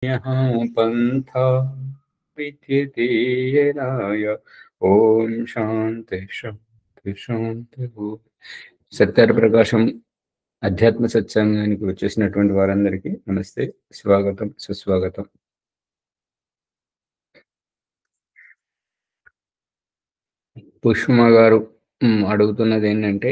यहाँ पंथा विद्यते येनाय। ఓం శాంతి శాంతి శాంతి. సత్యార ప్రకాశం అధ్యాత్మ సత్సంగానికి వచ్చేసినటువంటి వారందరికీ నమస్తే, స్వాగతం, సుస్వాగతం. పుష్మ గారు అడుగుతున్నది ఏంటంటే,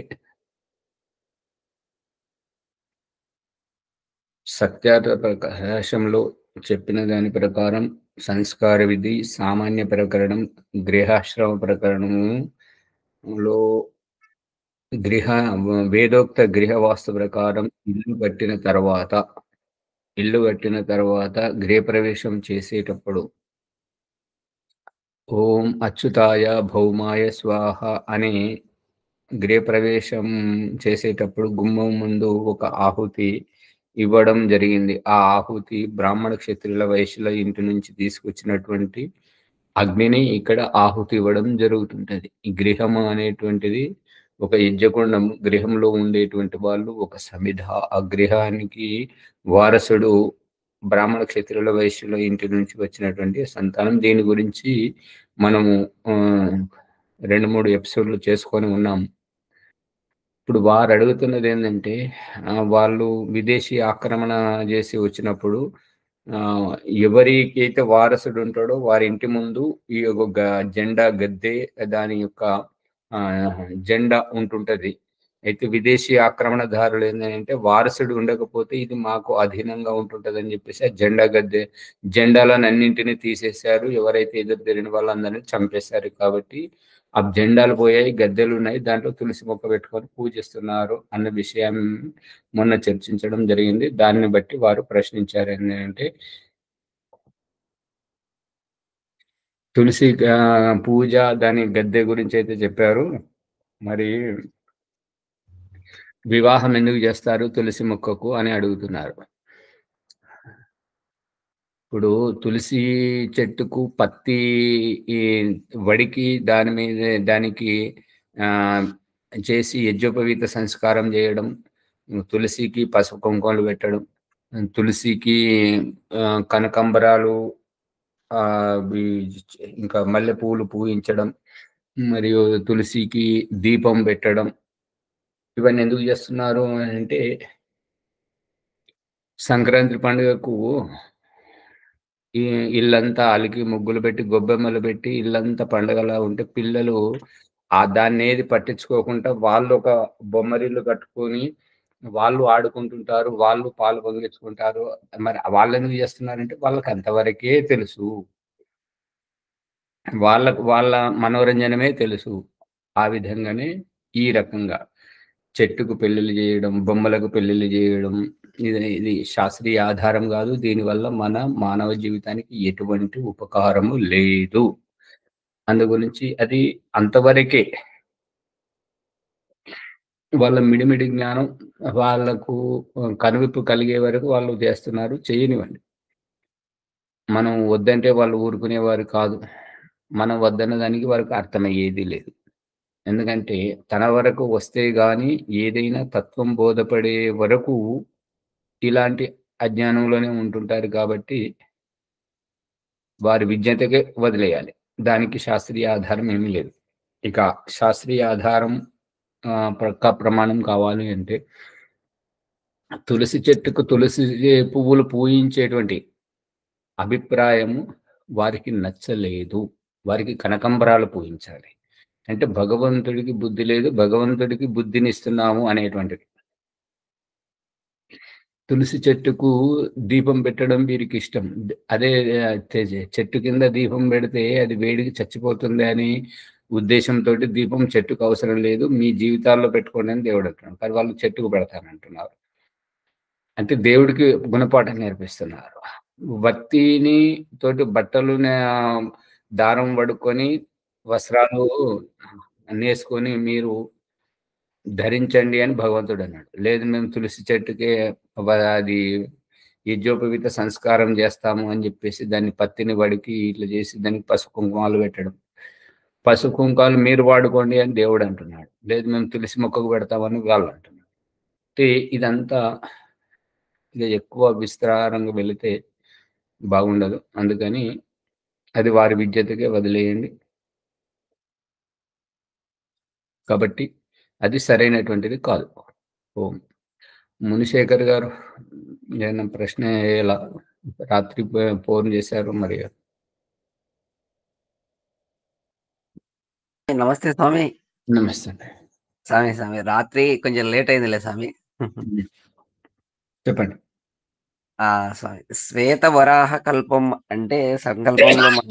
సత్యార్థ ప్రకాశంలో చెప్పిన దాని ప్రకారం సంస్కార విధి, సామాన్య ప్రకరణం, గృహాశ్రమ ప్రకరణములో వేదోక్త గృహ వాస్తు ప్రకారం ఇల్లు కట్టిన తర్వాత గృహప్రవేశం చేసేటప్పుడు ఓం అచ్యుతాయ భౌమాయ స్వాహ అనే గృహప్రవేశం చేసేటప్పుడు గుమ్మం ముందు ఒక ఆహుతి ఇవ్వడం జరిగింది. ఆ ఆహుతి బ్రాహ్మణ క్షత్రియుల వైశ్యుల ఇంటి నుంచి తీసుకొచ్చినటువంటి అగ్నిని ఇక్కడ ఆహుతి ఇవ్వడం జరుగుతుంటది. ఈ గృహం అనేటువంటిది ఒక యజ్ఞకుండం. గృహంలో ఉండేటువంటి వాళ్ళు ఒక సమిధ. ఆ గృహానికి వారసుడు బ్రాహ్మణ క్షత్రియుల వైశ్యుల ఇంటి నుంచి వచ్చినటువంటి సంతానం. దీని గురించి మనము 2-3 ఎపిసోడ్లు చేసుకొని ఉన్నాం. ఇప్పుడు వారు అడుగుతున్నది ఏంటంటే, వాళ్ళు విదేశీ ఆక్రమణ చేసి వచ్చినప్పుడు ఎవరికైతే వారసుడు ఉంటాడో వారి ఇంటి ముందు ఈ ఒక జెండా గద్దె, దాని యొక్క జెండా ఉంటుంటది. అయితే విదేశీ ఆక్రమణదారులు ఏంటంటే, వారసుడు ఉండకపోతే ఇది మాకు అధీనంగా ఉంటుంటది అని చెప్పేసి ఆ జెండాలను అన్నింటినీ తీసేశారు. ఎవరైతే ఎదురు తిరిగిన వాళ్ళందరినీ చంపేశారు. కాబట్టి ఆ జెండాలు పోయాయి, గద్దెలు ఉన్నాయి, దాంట్లో తులసి మొక్క పెట్టుకొని పూజిస్తున్నారు అన్న విషయం మొన్న చర్చించడం జరిగింది. దాన్ని బట్టి వారు ప్రశ్నించారు ఏంటంటే, తులసి పూజ, దాని గద్దె గురించి అయితే చెప్పారు. మరి వివాహం ఎందుకు చేస్తారు తులసి మొక్కకు అని అడుగుతున్నారు. ఇప్పుడు తులసి చెట్టుకు పత్తి వడికి దానికి చేసి యజ్ఞోపవీత సంస్కారం చేయడం, తులసికి పసుపు కుంకుమలు పెట్టడం, తులసికి కనకంబరాలు, ఇంకా మల్లె పువ్వులు పూజించడం, మరియు తులసికి దీపం పెట్టడం, ఇవన్నీ ఎందుకు చేస్తున్నారు అంటే, సంక్రాంతి పండుగకు ఈ ఇల్లంతా అలికి ముగ్గులు పెట్టి గొబ్బెమ్మలు పెట్టి ఇల్లంతా పండగలా ఉంటే పిల్లలు దాన్ని ఏది పట్టించుకోకుండా వాళ్ళు ఒక బొమ్మరిల్లు కట్టుకొని వాళ్ళు ఆడుకుంటుంటారు, వాళ్ళు పాలు పొంగించుకుంటారు. మరి వాళ్ళు ఎందుకు చేస్తున్నారంటే వాళ్ళకి అంతవరకే తెలుసు, వాళ్ళకు వాళ్ళ మనోరంజనమే తెలుసు. ఆ విధంగానే ఈ రకంగా చెట్టుకు పెళ్లిళ్ళు చేయడం, బొమ్మలకు పెళ్లిళ్ళు చేయడం, ఇది శాస్త్రీయ ఆధారం కాదు. దీనివల్ల మన మానవ జీవితానికి ఎటువంటి ఉపకారము లేదు. అందు గురించి అది అంతవరకే. వాళ్ళ మిడిమిడి జ్ఞానం వాళ్ళకు కనువిప్పు కలిగే వరకు వాళ్ళు చేస్తున్నారు, చేయనివ్వండి. మనం వద్దంటే వాళ్ళు ఊరుకునేవారు కాదు. మనం వద్దన్న దానికి వారికి అర్థమయ్యేది లేదు. ఎందుకంటే తన వరకు వస్తే గాని ఏదైనా తత్వం బోధపడే వరకు ఇలాంటి అజ్ఞానంలోనే ఉంటుంటారు. కాబట్టి వారి విజ్ఞతకే వదిలేయాలి. దానికి శాస్త్రీయ ఆధారం ఏమీ లేదు. ఇక శాస్త్రీయ ఆధారం పక్కా ప్రమాణం కావాలి అంటే, తులసి చెట్టుకు తులసి పువ్వులు పూయించేటువంటి అభిప్రాయము వారికి నచ్చలేదు. వారికి కనకంబరాలు పూయించాలి. అంటే భగవంతుడికి బుద్ధి లేదు, భగవంతుడికి బుద్ధినిస్తున్నాము అనేటువంటిది. తులసి చెట్టుకు దీపం పెట్టడం వీరికి ఇష్టం. అదే చెట్టు కింద దీపం పెడితే అది వేడికి చచ్చిపోతుంది అని ఉద్దేశంతోటి దీపం చెట్టుకు అవసరం లేదు, మీ జీవితాల్లో పెట్టుకోండి అని దేవుడు అంటున్నాడు. కానీ వాళ్ళు చెట్టుకు పెడతానంటున్నారు. అంటే దేవుడికి గుణపాఠం నేర్పిస్తున్నారు. వత్తిని తోటి బట్టలు దారం పడుకొని వస్త్రాలు నేసుకొని మీరు ధరించండి అని భగవంతుడు అన్నాడు. లేదు మేము తులసి చెట్టుకే అది యజ్ఞోపవీత సంస్కారం చేస్తాము అని చెప్పేసి దాన్ని పత్తిని వడికి ఇట్లా చేసి దానికి పసుపు కుంకుమాలు పెట్టడం. పసుపు కుంకాలు మీరు వాడుకోండి అని దేవుడు అంటున్నాడు. లేదు మేము తులసి మొక్కకు పెడతామని వాళ్ళు అంటున్నారు. అంటే ఇదంతా ఇక ఎక్కువ విస్తారంగా వెళితే బాగుండదు. అందుకని అది వారి విద్యతకే వదిలేయండి. కాబట్టి అది సరైనటువంటిది కాదు. ఓం. మునిశేఖర్ గారు ఏదైనా ప్రశ్న ఎలా రాత్రి ఫోన్ చేశారు మరి? నమస్తే స్వామి. నమస్తే అండి. స్వామి రాత్రి కొంచెం లేట్ అయిందిలే స్వామి. చెప్పండి. స్వామి శ్వేత వరాహ కల్పం అంటే సంకల్పంలో మనం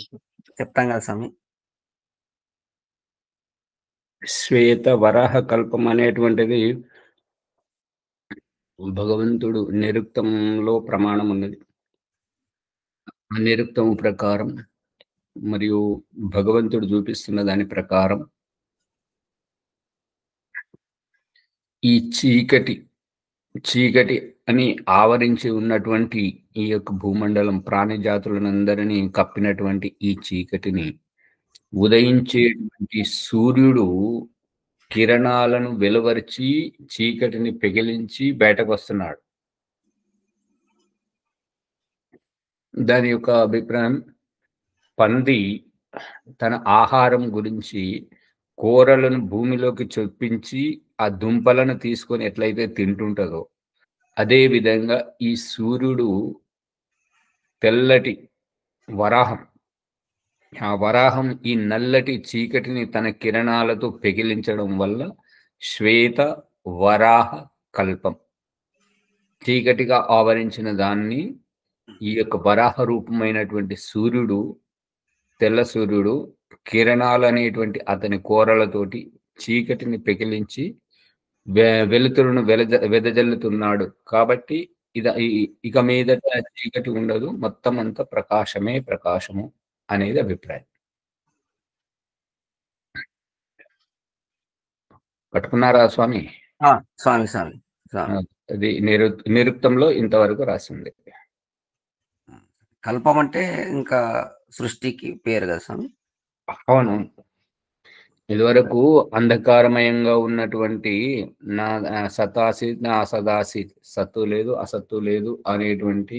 చెప్తాం కదా స్వామి. శ్వేత వరాహ కల్పం అనేటువంటిది భగవంతుడు నిరుక్తంలో ప్రమాణం ఉన్నది. ఆ నిరుక్తం ప్రకారం మరియు భగవంతుడు చూపిస్తున్న దాని ప్రకారం ఈ చీకటి అని ఆవరించి ఉన్నటువంటి ఈ యొక్క భూమండలం ప్రాణిజాతులనందరినీ కప్పినటువంటి ఈ చీకటిని ఉదయించేటువంటి సూర్యుడు కిరణాలను వెలువరిచి చీకటిని పెగిలించి బయటకొస్తున్నాడు. దాని యొక్క అభిప్రాయం, పంది తన ఆహారం గురించి కూరలను భూమిలోకి చొప్పించి ఆ దుంపలను తీసుకొని ఎట్లయితే తింటుంటదో, అదే విధంగా ఈ సూర్యుడు తెల్లటి వరాహం, ఆ వరాహం ఈ నల్లటి చీకటిని తన కిరణాలతో పెగిలించడం వల్ల శ్వేత వరాహ కల్పం, చీకటిగా ఆవరించిన దాన్ని ఈ యొక్క వరాహ రూపమైనటువంటి సూర్యుడు, తెల్ల సూర్యుడు కిరణాలు అనేటువంటి అతని కోరలతోటి చీకటిని పెకిలించి వెలుతురును వెదజల్లుతున్నాడు. కాబట్టి ఇక మీదట చీకటి ఉండదు, మొత్తం అంతా ప్రకాశమే ప్రకాశము అనేది అభిప్రాయం. పట్టుకున్నారా స్వామి? స్వామి స్వామి స్వామి అది నిరుక్తంలో ఇంతవరకు రాసింది. కల్పం అంటే ఇంకా సృష్టికి పేరు కదా స్వామి. అవును. ఇదివరకు అంధకారమయంగా ఉన్నటువంటి నా సతాసిత్ నా అసదాసిత్, సత్తు లేదు అసత్తు లేదు అనేటువంటి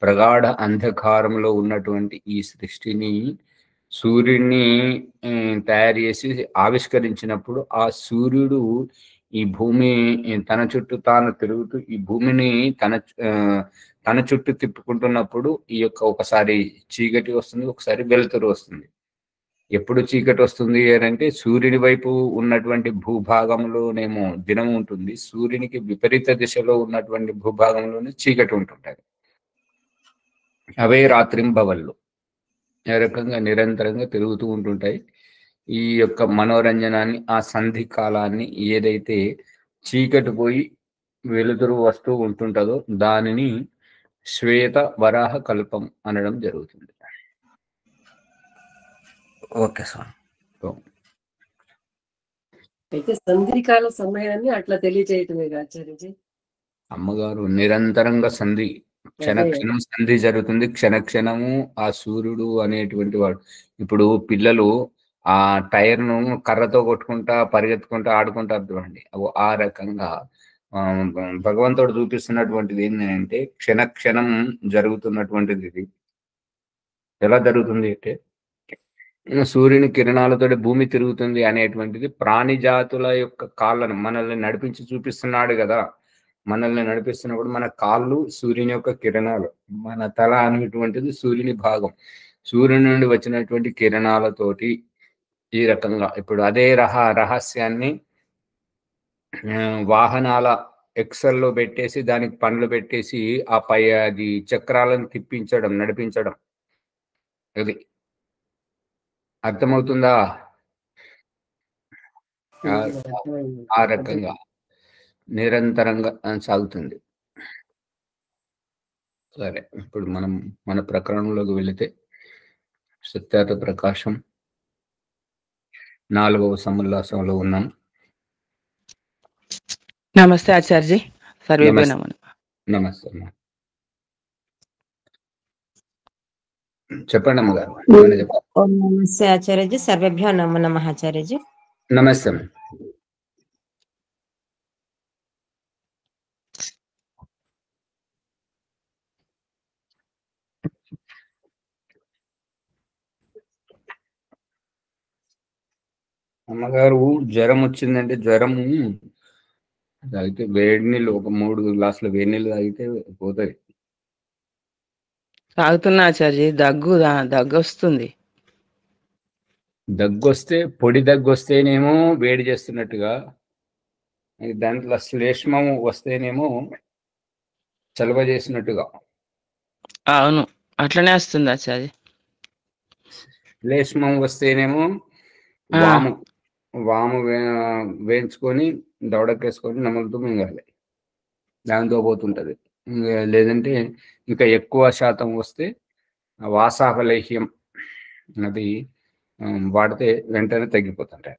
ప్రగాఢ అంధకారంలో ఉన్నటువంటి ఈ సృష్టిని సూర్యుడిని తయారు చేసి ఆవిష్కరించినప్పుడు ఆ సూర్యుడు ఈ భూమి తన చుట్టూ తాను తిరుగుతూ ఈ భూమిని తన చుట్టూ తిప్పుకుంటున్నప్పుడు ఈ యొక్క ఒకసారి చీకటి వస్తుంది, ఒకసారి వెలుతురు వస్తుంది. ఎప్పుడు చీకటి వస్తుంది అంటే సూర్యుని వైపు ఉన్నటువంటి భూభాగంలోనేమో దినం ఉంటుంది, సూర్యునికి విపరీత దిశలో ఉన్నటువంటి భూభాగంలోనే చీకటి ఉంటుంటది. అవే రాత్రింబవళ్ళు ఏ రకంగా నిరంతరంగా తిరుగుతూ ఉంటుంటాయి. ఈ యొక్క మనోరంజనాన్ని, ఆ సంధి కాలాన్ని, ఏదైతే చీకటి పోయి వెలుతురు వస్తూ ఉంటుంటదో దానిని శ్వేత వరాహ కల్పం అనడం జరుగుతుంది. ఓకే స్వామి. అయితే సంధికాల సమయాన్ని అట్లా తెలియజేయటమే ఆచార్యజీ. అమ్మగారు నిరంతరంగా సంధి, క్షణక్షణం సంధి జరుగుతుంది. క్షణక్షణము ఆ సూర్యుడు అనేటువంటి వాడు. ఇప్పుడు పిల్లలు ఆ టైర్ను కర్రతో కొట్టుకుంటా పరిగెత్తుకుంటా ఆడుకుంటారు చూడండి, ఆ రకంగా భగవంతుడు చూపిస్తున్నటువంటిది ఏంటంటే క్షణక్షణం జరుగుతున్నటువంటిది. ఇది ఎలా జరుగుతుంది అంటే సూర్యుని కిరణాలతో భూమి తిరుగుతుంది అనేటువంటిది ప్రాణిజాతుల యొక్క కాళ్ళను మనల్ని నడిపించి చూపిస్తున్నాడు కదా. మనల్ని నడిపిస్తున్నప్పుడు మన కాళ్ళు సూర్యుని యొక్క కిరణాలు, మన తల అనేటువంటిది సూర్యుని భాగం, సూర్యుని నుండి వచ్చినటువంటి కిరణాలతోటి ఈ రకంగా ఇప్పుడు అదే రహస్యాన్ని వాహనాల ఎక్సెల్లో పెట్టేసి దానికి పండ్లు పెట్టేసి ఆ పై అది చక్రాలను తిప్పించడం, నడిపించడం. అది అర్థమవుతుందా? ఆ రకంగా నిరంతరంగా సాగుతుంది. సరే, ఇప్పుడు మనం మన ప్రకరణంలోకి వెళితే సత్యాత ప్రకాశం 4వ సముల్లాసంలో ఉన్నాం. నమస్తే ఆచార్యజీ. సర్వేభ్యో నమః. నమస్తే అమ్మా. చెప్పండి అమ్మగారు. నమస్తే ఆచార్యజీ. సర్వేభ్యో నమో నమః ఆచార్యజీ. నమస్తే. అమ్మగారు జ్వరం వచ్చిందంటే జ్వరము తాగితే వేడి నీళ్ళు ఒక 3 గ్లాసుల వేడి నీళ్ళు తాగితే పోతుంది. తాగుతున్నా ఆచార్య, దగ్గు వస్తుంది. దగ్గు వస్తే పొడి దగ్గు వస్తేనేమో వేడి చేస్తున్నట్టుగా, దాంట్లో శ్లేష్మం వస్తేనేమో చలవ చేసినట్టుగా. అవును, అట్లనే వస్తుంది ఆచార్య. శ్లేష్మం వస్తేనేమో ఆ, వాము వేయించుకొని దవడకేసుకొని నములుతూ మింగాలి, దాంతో పోతుంటది. లేదంటే ఇంకా ఎక్కువ శాతం వస్తే వాసాహలేహ్యం అది వాడితే వెంటనే తగ్గిపోతుంటాయి.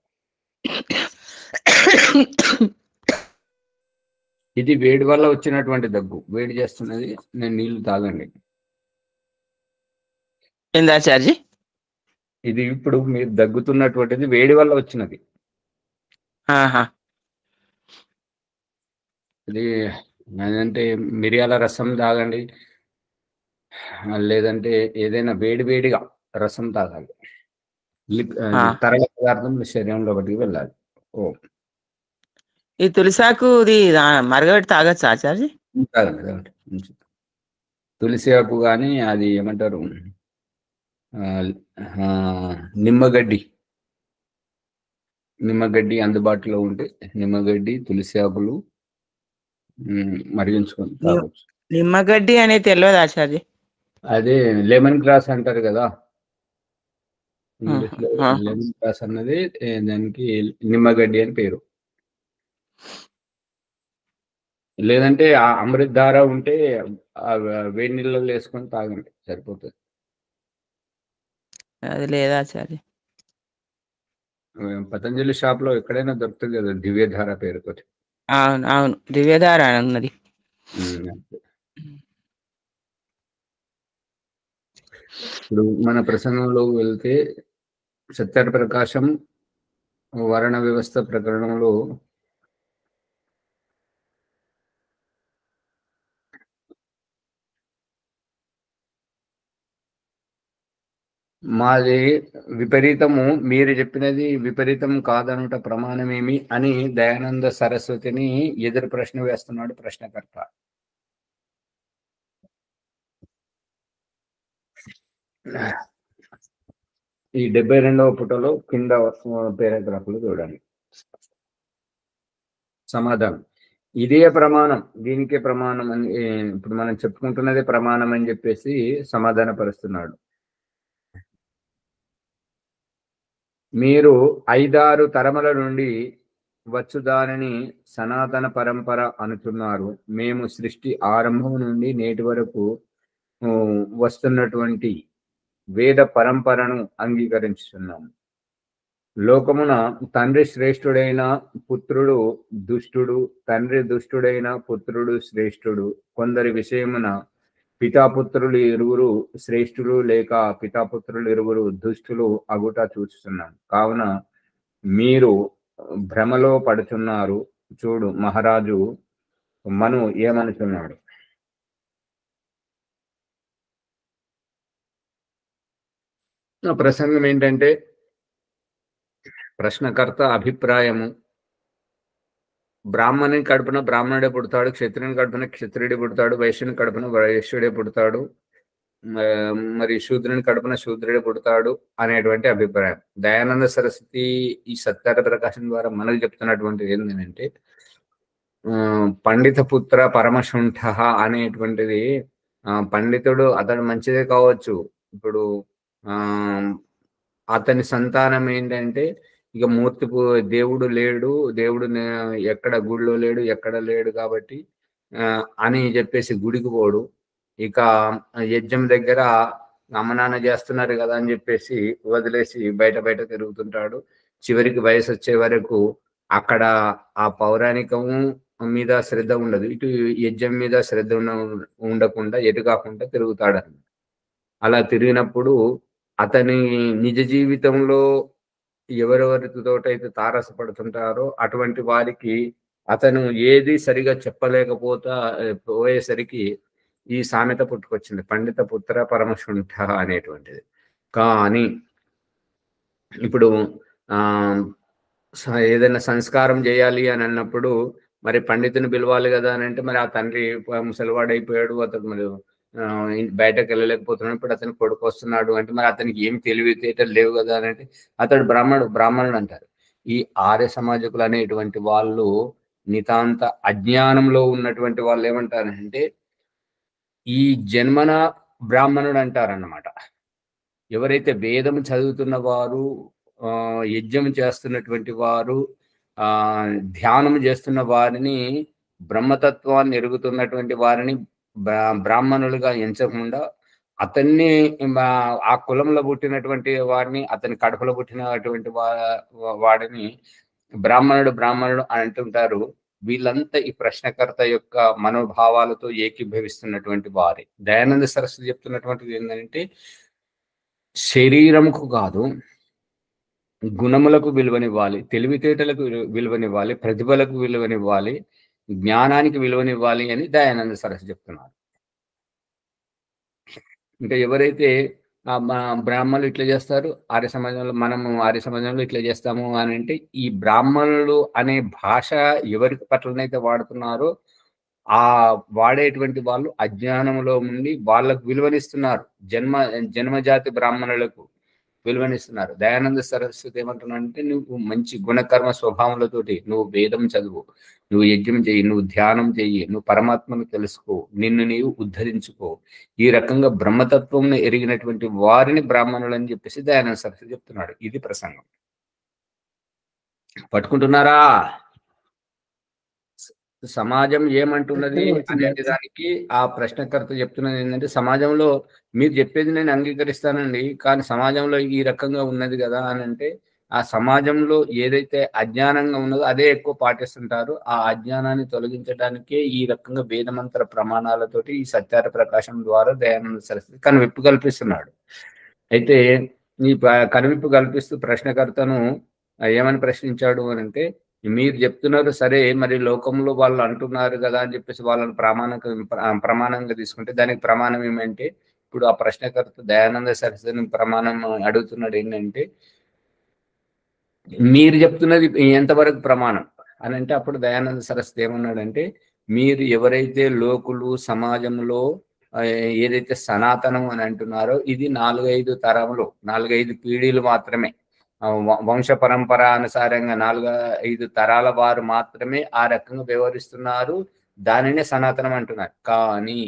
ఇది వేడి వల్ల వచ్చినటువంటి దగ్గు, వేడి చేస్తున్నది, నేను నీళ్లు తాగండి. ఏంది ఆచార్య? ఇది ఇప్పుడు మీరు దగ్గుతున్నటువంటిది వేడి వల్ల వచ్చినది. ఆహా, ఇది అదంటే మిరియాల రసం తాగండి, లేదంటే ఏదైనా వేడిగా రసం తాగాలి. ఆ. తరగ పదార్థం శరీరంలో ఒకటికి వెళ్ళాలి. ఈ తులసాకు మరగబెట్టి తాగొచ్చా ఆచార్య? తాగండి. తులసి ఆకు కానీ అది ఏమంటారు, నిమ్మగడ్డి అందుబాటులో ఉంటే నిమ్మగడ్డి, తులసి ఆకులు మరిగించుకొని తాగొచ్చు. నిమ్మగడ్డి అనేది తెలియదు ఆచార్య. అదే లెమన్ గ్రాస్ అంటారు కదా, ఇంగ్లీష్ లో లెమన్ గ్రాస్ అన్నది దానికి నిమ్మగడ్డి అని పేరు. లేదంటే ఆ అమృతధార ఉంటే వేడి నీళ్ళలో వేసుకొని తాగండి, సరిపోతుంది. అది లేదా ఆచార్య? పతంజలి షాప్ లో ఎక్కడైనా దొరుకుతుంది కదా దివ్యధార పేరుతో. అవును అవును, దివ్యధార అని ఉన్నది. ఇప్పుడు మన ప్రసంగంలో వెళ్తే సత్యార ప్రకాశం వర్ణ వ్యవస్థ ప్రకరణంలో మాది విపరీతము, మీరు చెప్పినది విపరీతం కాదనుట ప్రమాణమేమి అని దయానంద సరస్వతిని ఎదురు ప్రశ్న వేస్తున్నాడు ప్రశ్నకర్త. ఈ 72వ పుటలో కింద పారాగ్రాఫ్లు చూడండి. సమాధానం ఇదే ప్రమాణం, దీనికే ప్రమాణం అని ఇప్పుడు మనం చెప్పుకుంటున్నదే ప్రమాణం అని చెప్పేసి సమాధాన పరుస్తున్నాడు. మీరు 5-6 తరముల నుండి వచ్చుదానిని సనాతన పరంపర అనుతున్నారు. మేము సృష్టి ఆరంభం నుండి నేటి వరకు వస్తున్నటువంటి వేద పరంపరను అంగీకరించుతున్నాము. లోకమున తండ్రి శ్రేష్ఠుడైన పుత్రుడు దుష్టుడు, తండ్రి దుష్టుడైన పుత్రుడు శ్రేష్ఠుడు. కొందరి విషయమున పితాపుత్రులు ఇరువురు శ్రేష్ఠులు, లేక పితాపుత్రులు ఇరువురు దుష్టులు అగుట చూస్తున్నాం. కావున మీరు భ్రమలో పడుతున్నారు. చూడు మహారాజు మను ఏమనుచున్నాడు. ప్రసంగం ఏంటంటే, ప్రశ్నకర్త అభిప్రాయము, బ్రాహ్మణుని కడుపున బ్రాహ్మణుడే పుడతాడు, క్షత్రుని కడుపున క్షత్రుడే పుడతాడు, వైశ్యుని కడుపున వైశ్యుడే పుడతాడు, మరి శూద్రుని కడుపున శూద్రుడే పుడతాడు అనేటువంటి అభిప్రాయం. దయానంద సరస్వతి ఈ సత్యార ప్రకాశం ద్వారా మనకు చెప్తున్నటువంటిది ఏంటంటే, పండిత పుత్ర పరమశుంఠ అనేటువంటిది, పండితుడు అతడు మంచిదే కావచ్చు, ఇప్పుడు అతని సంతానం ఏంటంటే ఇక మూర్తి దేవుడు లేడు, దేవుడు ఎక్కడ గుడిలో లేడు, ఎక్కడ లేడు కాబట్టి అని చెప్పేసి గుడికి పోడు. ఇక యజ్ఞం దగ్గర అమ్మనాన్న చేస్తున్నారు కదా అని చెప్పేసి వదిలేసి బయట తిరుగుతుంటాడు. చివరికి వయసు వచ్చే వరకు అక్కడ ఆ పౌరాణికము మీద శ్రద్ధ ఉండదు, ఇటు యజ్ఞం మీద శ్రద్ధ ఉండకుండా ఎటు కాకుండా తిరుగుతాడు. అలా తిరిగినప్పుడు అతని నిజ జీవితంలో ఎవరెవరితోటైతే తారసపడుతుంటారో అటువంటి వారికి అతను ఏది సరిగా పోయేసరికి ఈ సామెత పుట్టుకొచ్చింది, పండిత పుత్ర పరమశుంఠ అనేటువంటిది. కానీ ఇప్పుడు ఏదైనా సంస్కారం చేయాలి అని అన్నప్పుడు మరి పండితుని పిలవాలి కదా అని అంటే మరి ఆ తండ్రి ముసలివాడైపోయాడు, అతను మరి బయటకు వెళ్ళలేకపోతున్నాడు, ఇప్పుడు అతను కొడుకు వస్తున్నాడు అంటే మరి అతనికి ఏం తెలివితేటలు లేవు కదా అని అంటే అతడు బ్రాహ్మణుడు అంటారు. ఈ ఆర్య సమాజకులు అనేటువంటి వాళ్ళు నితాంత అజ్ఞానంలో ఉన్నటువంటి వాళ్ళు ఏమంటారంటే ఈ జన్మన బ్రాహ్మణుడు అంటారన్నమాట. ఎవరైతే వేదం చదువుతున్న వారు, యజ్ఞం చేస్తున్నటువంటి వారు, ధ్యానం చేస్తున్న వారిని, బ్రహ్మతత్వాన్ని ఎరుగుతున్నటువంటి వారిని బ్రాహ్మణులుగా ఎంచకుండా అతన్ని ఆ కులంలో పుట్టినటువంటి వారిని, అతని కడుపులో పుట్టినటువంటి వాడిని బ్రాహ్మణుడు అని అంటుంటారు. వీళ్ళంతా ఈ ప్రశ్నకర్త యొక్క మనోభావాలతో ఏకీభవిస్తున్నటువంటి వారే. దయానంద సరస్వతి చెప్తున్నటువంటిది ఏంటంటే శరీరంకు కాదు, గుణములకు విలువనివ్వాలి, తెలివితేటలకు విలువనివ్వాలి, ప్రతిభలకు విలువనివ్వాలి, జ్ఞానానికి విలువనివ్వాలి అని దయానంద సరస్వతి చెప్తున్నారు. ఇంకా ఎవరైతే బ్రాహ్మణులు ఇట్లా చేస్తారు, ఆర్య సమాజంలో ఇట్లా చేస్తాము అని అంటే ఈ బ్రాహ్మణులు అనే భాష ఎవరికి పట్లనైతే వాడుతున్నారో ఆ వాడేటువంటి వాళ్ళు అజ్ఞానంలో ఉండి వాళ్ళకు విలువనిస్తున్నారు. జన్మజాతి బ్రాహ్మణులకు విలువనిస్తున్నారు. దయానంద సరస్వతి ఏమంటున్నాడంటే నువ్వు మంచి గుణకర్మ స్వభావాలతోటి నువ్వు వేదం చదువు, నువ్వు యజ్ఞం చెయ్యి, నువ్వు ధ్యానం చెయ్యి, నువ్వు పరమాత్మను తెలుసుకో, నిన్ను నీవు ఉద్ధరించుకో, ఈ రకంగా బ్రహ్మతత్వం ఎరిగినటువంటి వారిని బ్రాహ్మణులు అని చెప్పేసి దయానంద సరస్వతి చెప్తున్నాడు. ఇది ప్రసంగం. పట్టుకుంటున్నారా? సమాజం ఏమంటున్నది అనే దానికి ఆ ప్రశ్నకర్త చెప్తున్నది ఏంటంటే సమాజంలో మీరు చెప్పేది నేను అంగీకరిస్తానండి, కానీ సమాజంలో ఈ రకంగా ఉన్నది కదా అని అంటే ఆ సమాజంలో ఏదైతే అజ్ఞానంగా ఉన్నదో అదే ఎక్కువ పాటిస్తుంటారు. ఆ అజ్ఞానాన్ని తొలగించడానికే ఈ రకంగా వేదమంత్ర ప్రమాణాలతోటి ఈ సత్యార ప్రకాశం ద్వారా దయానంద సరస్వతి కనువిప్పు కల్పిస్తున్నాడు. అయితే ఈ కనువిప్పు కల్పిస్తూ ప్రశ్నకర్తను ఏమని ప్రశ్నించాడు అని అంటే మీరు చెప్తున్నారు సరే, మరి లోకంలో వాళ్ళు అంటున్నారు కదా అని చెప్పేసి వాళ్ళని ప్రమాణంగా తీసుకుంటే దానికి ప్రమాణం ఏమంటే ఇప్పుడు ఆ ప్రశ్నకర్త దయానంద సరస్వతిని ప్రమాణం అడుగుతున్నాడు ఏంటంటే మీరు చెప్తున్నది ఎంతవరకు ప్రమాణం అని అంటే అప్పుడు దయానంద సరస్వతి ఏమన్నాడంటే మీరు ఎవరైతే లోకులు సమాజంలో ఏదైతే సనాతనం అని అంటున్నారో ఇది 4-5 తరములు 4-5 పీఢీలు మాత్రమే, వంశ పరంపర అనుసారంగా 4-5 తరాల వారు మాత్రమే ఆ రకంగా వ్యవహరిస్తున్నారు, దానినే సనాతనం అంటున్నారు. కానీ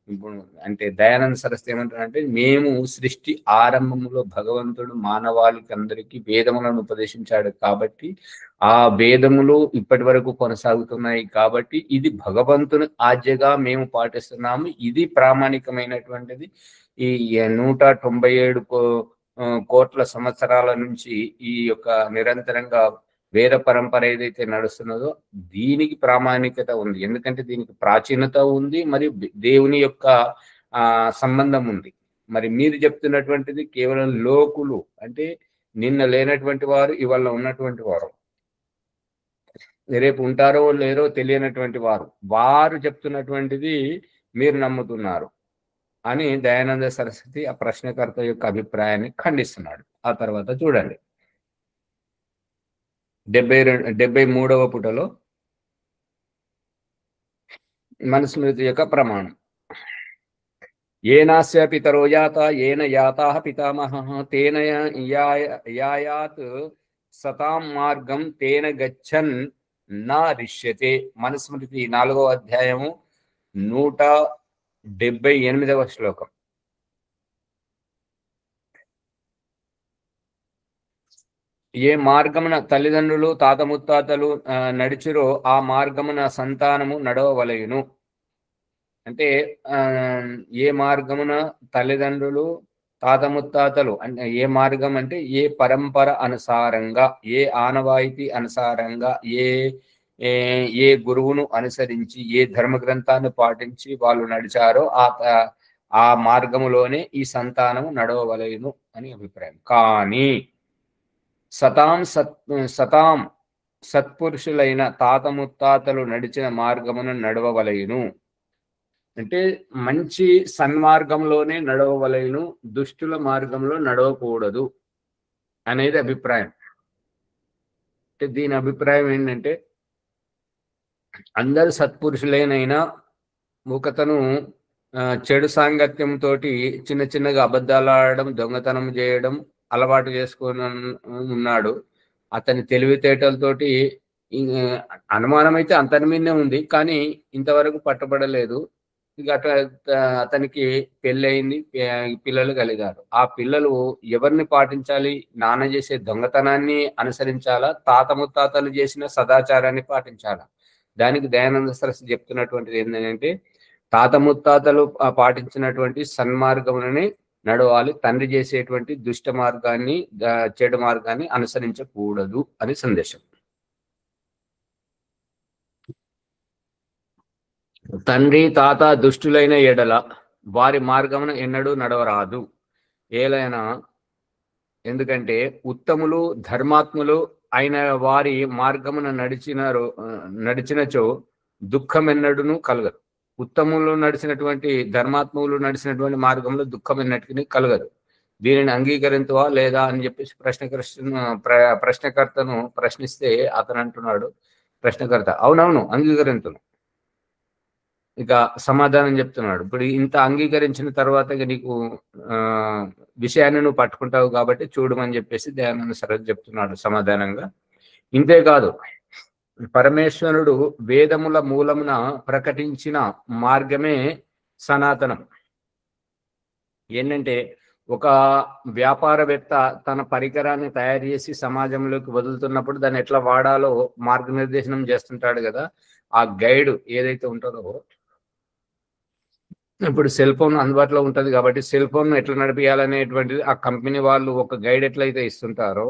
ఇప్పుడు అంటే దయానంద సరస్వతి ఏమంటున్నారంటే మేము సృష్టి ఆరంభంలో భగవంతుడు మానవాళికి అందరికీ వేదములను ఉపదేశించాడు కాబట్టి ఆ వేదములు ఇప్పటి వరకు కొనసాగుతున్నాయి కాబట్టి ఇది భగవంతుని ఆజ్ఞగా మేము పాటిస్తున్నాము. ఇది ప్రామాణికమైనటువంటిది. ఈ 197 కోట్ల సంవత్సరాల నుంచి ఈ యొక్క నిరంతరంగా వేద పరంపర ఏదైతే నడుస్తున్నదో దీనికి ప్రామాణికత ఉంది, ఎందుకంటే దీనికి ప్రాచీనత ఉంది, మరి దేవుని యొక్క సంబంధం ఉంది. మరి మీరు చెప్తున్నటువంటిది కేవలం లోకులు అంటే నిన్న లేనటువంటి వారు ఇవాళ ఉన్నటువంటి వారు, రేపు ఉంటారో లేరో తెలియనటువంటి వారు చెప్తున్నటువంటిది మీరు నమ్ముతున్నారు అని దయానంద సరస్వతి ఆ ప్రశ్నకర్త యొక్క అభిప్రాయాన్ని ఖండిస్తున్నాడు. ఆ తర్వాత చూడండి 73వ పుటలో మనుస్మృతి యొక్క ప్రమాణం. ఏనాస్య పితరో యాత ఏన యాతాః పితామహః తేన యాయాత్ సతాం మార్గం తేన గచ్చన్ నా రిష్యతే. మనుస్మృతి 4వ అధ్యాయము 178వ శ్లోకం. ఏ మార్గమున తల్లిదండ్రులు తాత ముత్తాతలు నడిచిరో ఆ మార్గమున సంతానము నడవవలయును. అంటే ఏ మార్గమున తల్లిదండ్రులు తాత ముత్తాతలు అంటే ఏ మార్గం అంటే ఏ పరంపర అనుసారంగా, ఏ ఆనవాయితీ అనుసారంగా, ఏ గురువును అనుసరించి, ఏ ధర్మ గ్రంథాన్ని పాటించి వాళ్ళు నడిచారో ఆ మార్గములోనే ఈ సంతానము నడవవలయును అని అభిప్రాయం. కానీ సతాం సత్పురుషులైన తాత ముత్తాతలు నడిచిన మార్గమును నడవవలయును అంటే మంచి సన్మార్గంలోనే నడవవలయును, దుష్టుల మార్గంలో నడవకూడదు అనేది అభిప్రాయం. అంటే దీని అభిప్రాయం ఏంటంటే అందరు సత్పురుషులేనైనా ఒకతను చెడు సాంగత్యంతో చిన్న చిన్నగా అబద్ధాలు ఆడడం, దొంగతనం చేయడం అలవాటు చేసుకొని ఉన్నాడు. అతని తెలివితేటలతోటి అనుమానం అయితే అంతని మీదనే ఉంది, కానీ ఇంతవరకు పట్టబడలేదు. ఇక అతనికి పెళ్ళయింది, పిల్లలు కలిగారు. ఆ పిల్లలు ఎవరిని పాటించాలి? నాన్న చేసే దొంగతనాన్ని అనుసరించాలా, తాత ముత్తాతలు చేసిన సదాచారాన్ని పాటించాలా? దానికి దయానంద సరస్వతి చెప్తున్నటువంటిది ఏంటంటే తాత ముత్తాతలు పాటించినటువంటి సన్మార్గములని నడవాలి, తండ్రి చేసేటువంటి దుష్ట మార్గాన్ని, చెడు మార్గాన్ని అనుసరించకూడదు అని సందేశం. తండ్రి తాత దుష్టులైన ఎడల వారి మార్గమున ఎన్నడూ నడవరాదు ఏలైనా, ఎందుకంటే ఉత్తములు ధర్మాత్ములు అయిన వారి మార్గమున నడిచినచో దుఃఖం ఎన్నడూను కలగదు. ఉత్తములు నడిచినటువంటి, ధర్మాత్ములు నడిచినటువంటి మార్గంలో దుఃఖం ఎన్నటికీ కలగదు. దీనిని అంగీకరించవా లేదా అని చెప్పేసి ప్రశ్నకర్తను ప్రశ్నిస్తే అతను అంటున్నాడు, ప్రశ్నకర్త అవునవును అంగీకరించను. ఇక సమాధానం చెప్తున్నాడు, ఇప్పుడు ఇంత అంగీకరించిన తర్వాత ఇక నీకు విషయాన్ని నువ్వు పట్టుకుంటావు కాబట్టి చూడమని చెప్పేసి దయానంద సరస్వతి చెప్తున్నాడు సమాధానంగా. ఇంతేకాదు, పరమేశ్వరుడు వేదముల మూలమున ప్రకటించిన మార్గమే సనాతనం. ఏంటంటే ఒక వ్యాపారవేత్త తన పరికరాన్ని తయారు చేసి సమాజంలోకి వదులుతున్నప్పుడు దాన్ని ఎట్లా వాడాలో మార్గనిర్దేశనం చేస్తుంటాడు కదా. ఆ గైడ్ ఏదైతే ఉంటుందో, ఇప్పుడు సెల్ ఫోన్ అందుబాటులో ఉంటుంది కాబట్టి సెల్ ఫోన్ ఎట్లా నడిపించాలనేటువంటిది ఆ కంపెనీ వాళ్ళు ఒక గైడ్ ఎట్లయితే ఇస్తుంటారో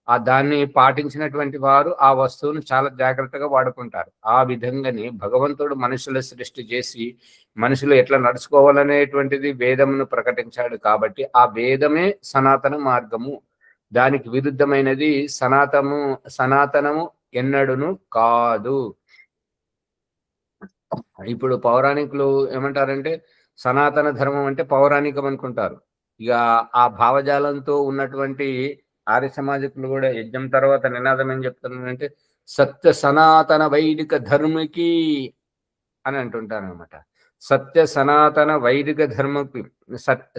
ఆ దాన్ని పాటించినటువంటి వారు ఆ వస్తువును చాలా జాగ్రత్తగా వాడుకుంటారు. ఆ విధంగానే భగవంతుడు మనుషుల సృష్టి చేసి మనుషులు ఎట్లా నడుచుకోవాలనేటువంటిది వేదమును ప్రకటించాడు కాబట్టి ఆ వేదమే సనాతన మార్గము. దానికి విరుద్ధమైనది సనాతనము ఎన్నడును కాదు. ఇప్పుడు పౌరాణికులు ఏమంటారంటే సనాతన ధర్మం అంటే పౌరాణికం అనుకుంటారు. ఇక ఆ భావజాలంతో ఉన్నటువంటి ఆర్య సమాజకులు కూడా యజ్ఞం తర్వాత నినాదం ఏం చెప్తున్నారంటే సత్య సనాతన వైదిక ధర్మకి అని అంటుంటారు అనమాట. సత్య సనాతన వైదిక ధర్మకి,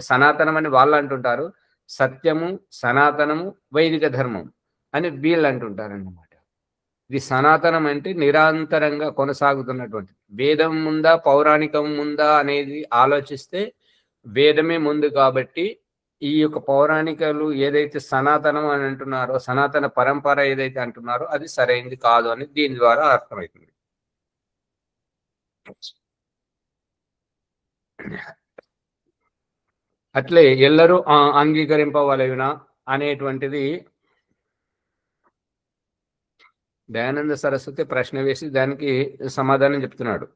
సనాతనం అని వాళ్ళు అంటుంటారు, సత్యము సనాతనము వైదిక ధర్మం అని వీళ్ళు అంటుంటారు అన్నమాట. ఇది సనాతనం అంటే నిరంతరంగా కొనసాగుతున్నటువంటి, వేదం ముందా పౌరాణికం ముందా అనేది ఆలోచిస్తే వేదమే ముందు కాబట్టి ఈ యొక్క పౌరాణికలు ఏదైతే సనాతనం అని అంటున్నారో, సనాతన పరంపర ఏదైతే అంటున్నారో అది సరైనది కాదు అని దీని ద్వారా అర్థమవుతుంది. అట్లే ఎల్లరూ అంగీకరింపవలెనా అనేటువంటిది దయానంద సరస్వతి ప్రశ్న వేసి దానికి సమాధానం చెప్తున్నాడు.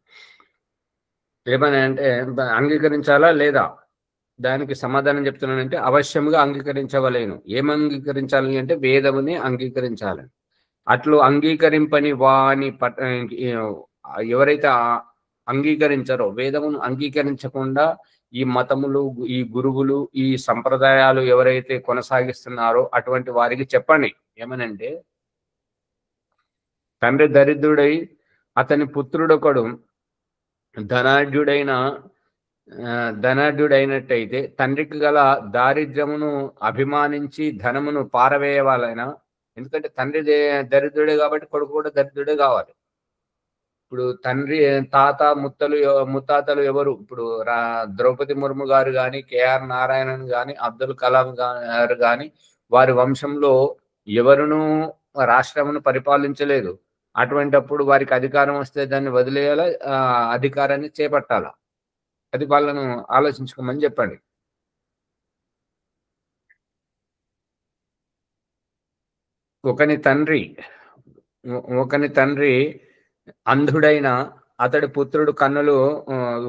ఏమని అంటే అంగీకరించాలా లేదా, దానికి సమాధానం చెప్తున్నానంటే అవశ్యంగా అంగీకరించవలేను. ఏం అంగీకరించాలి అంటే వేదముని అంగీకరించాలని. అట్లు అంగీకరింపని వాని ఎవరైతే అంగీకరించారో, వేదమును అంగీకరించకుండా ఈ మతములు, ఈ గురువులు, ఈ సంప్రదాయాలు ఎవరైతే కొనసాగిస్తున్నారో అటువంటి వారికి చెప్పండి ఏమనంటే, తండ్రి దరిద్రుడై అతని పుత్రుడొకడు ధనాఢ్యుడైనట్టయితే తండ్రికి గల దారిద్ర్యమును అభిమానించి ధనమును పారవేయవాలైనా. ఎందుకంటే తండ్రి దరిద్రుడే కాబట్టి కొడుకు కూడా దరిద్రుడే కావాలి. ఇప్పుడు తండ్రి ముత్తాతలు ఎవరు? ఇప్పుడు ద్రౌపది ముర్ము గారు కానీ, కేఆర్ నారాయణన్ కానీ, అబ్దుల్ కలాం గారు కానీ వారి వంశంలో ఎవరునూ రాష్ట్రమును పరిపాలించలేదు. అటువంటిప్పుడు వారికి అధికారం వస్తే దాన్ని వదిలేయాలా, అధికారాన్ని చేపట్టాలా? అది వాళ్ళను ఆలోచించుకోమని చెప్పండి. ఒకని తండ్రి అంధుడైన అతడి పుత్రుడు కన్నులు,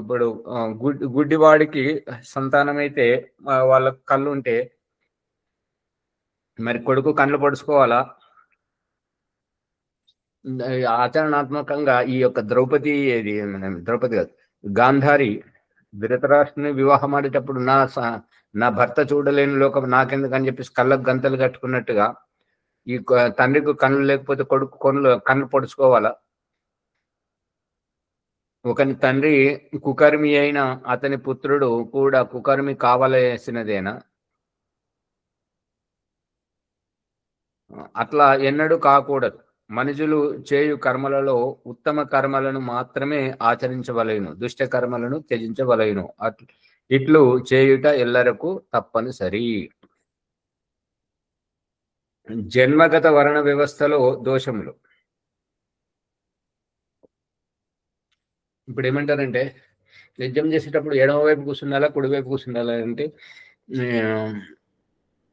ఇప్పుడు గుడ్డివాడికి సంతానమైతే వాళ్ళ కళ్ళు ఉంటే మరి కొడుకు కళ్ళు పొడుచుకోవాలా? ఆచరణాత్మకంగా ఈ యొక్క ద్రౌపది కాదు, గాంధారి ధృతరాష్ట్రుని వివాహం ఆడేటప్పుడు నా భర్త చూడలేని లోకం నాకెందుకు అని చెప్పేసి కళ్ళకు గంతలు కట్టుకున్నట్టుగా తండ్రికి కళ్ళు లేకపోతే కొడుకు కళ్ళు పొడుచుకోవాలా? ఒకని తండ్రి కుకర్మి అయిన అతని పుత్రుడు కూడా కుకర్మి కావలసినదేనా? అట్లా ఎన్నడూ కాకూడదు. మనుషులు చేయు కర్మలలో ఉత్తమ కర్మలను మాత్రమే ఆచరించవలెను, దుష్ట కర్మలను త్యజించవలెను. ఇట్లు చేయుట ఎల్లరకు తప్పనిసరి. జన్మగత వర్ణ వ్యవస్థలో దోషములు. ఇప్పుడు ఏమంటారంటే యజ్ఞం చేసేటప్పుడు ఎడమ వైపు కూర్చుండాలా కుడివైపు కూర్చుండాలా అంటే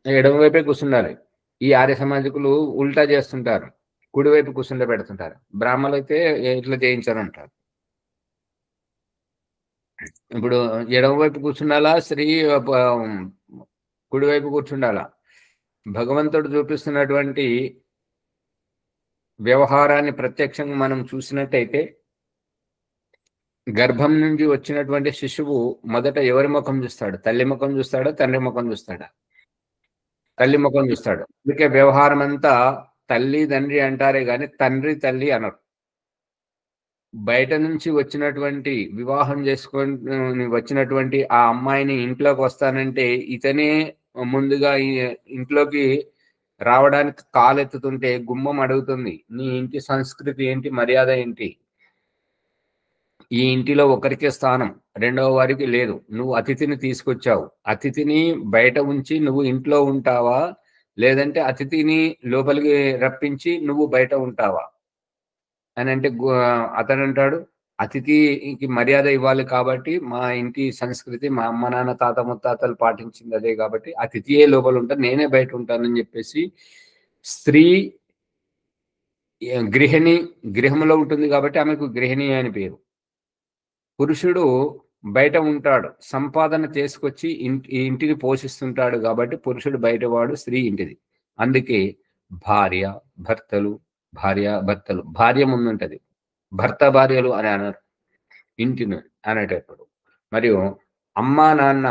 ఎడమ వైపే కూర్చుండాలి. ఈ ఆర్య సమాజికులు ఉల్టా చేస్తుంటారు, కుడివైపు కూర్చుండ పెడుతుంటారు. బ్రాహ్మణులు అయితే ఇట్లా చేయించారంటారు. ఇప్పుడు ఎడమ వైపు కూర్చుండాలా, స్త్రీ కుడివైపు కూర్చుండాలా? భగవంతుడు చూపిస్తున్నటువంటి వ్యవహారాన్ని ప్రత్యక్షంగా మనం చూసినట్టయితే గర్భం నుంచి వచ్చినటువంటి శిశువు మొదట ఎవరి ముఖం చూస్తాడు? తల్లి ముఖం చూస్తాడా, తండ్రి ముఖం చూస్తాడా? తల్లి ముఖం చూస్తాడు. అందుకే వ్యవహారం అంతా తల్లి తండ్రి అంటారే గాని తండ్రి తల్లి అనరు. బయట నుంచి వచ్చినటువంటి వివాహం చేసుకొని వచ్చినటువంటి ఆ అమ్మాయిని ఇంట్లోకి వస్తానంటే ఇతనే ముందుగా ఇంట్లోకి రావడానికి కాలెత్తుతుంటే గుమ్మం అడుగుతుంది, నీ ఇంటి సంస్కృతి ఏంటి, మర్యాద ఏంటి? ఈ ఇంటిలో ఒకరికే స్థానం, రెండవ వారికి లేదు. నువ్వు అతిథిని తీసుకొచ్చావు, అతిథిని బయట ఉంచి నువ్వు ఇంట్లో ఉంటావా, లేదంటే అతిథిని లోపలికి రప్పించి నువ్వు బయట ఉంటావా అని అంటే అతను అంటాడు, అతిథికి మర్యాద ఇవ్వాలి కాబట్టి మా ఇంటి సంస్కృతి మా అమ్మ నాన్న తాత ముత్తాతలు పాటించింది అదే కాబట్టి అతిథియే లోపల ఉంటాను, నేనే బయట ఉంటానని చెప్పేసి స్త్రీ గృహంలో ఉంటుంది కాబట్టి ఆమెకు గృహిణి అని పేరు. పురుషుడు బయట ఉంటాడు, సంపాదన చేసుకొచ్చి ఇంటిని పోషిస్తుంటాడు కాబట్టి పురుషుడు బయటవాడు, స్త్రీ ఇంటిది. అందుకే భార్య భర్తలు, భార్య ముందుంటది, భర్త భార్యలు అని అన్నారు ఇంటిని అనేటప్పుడు. మరియు అమ్మా నాన్న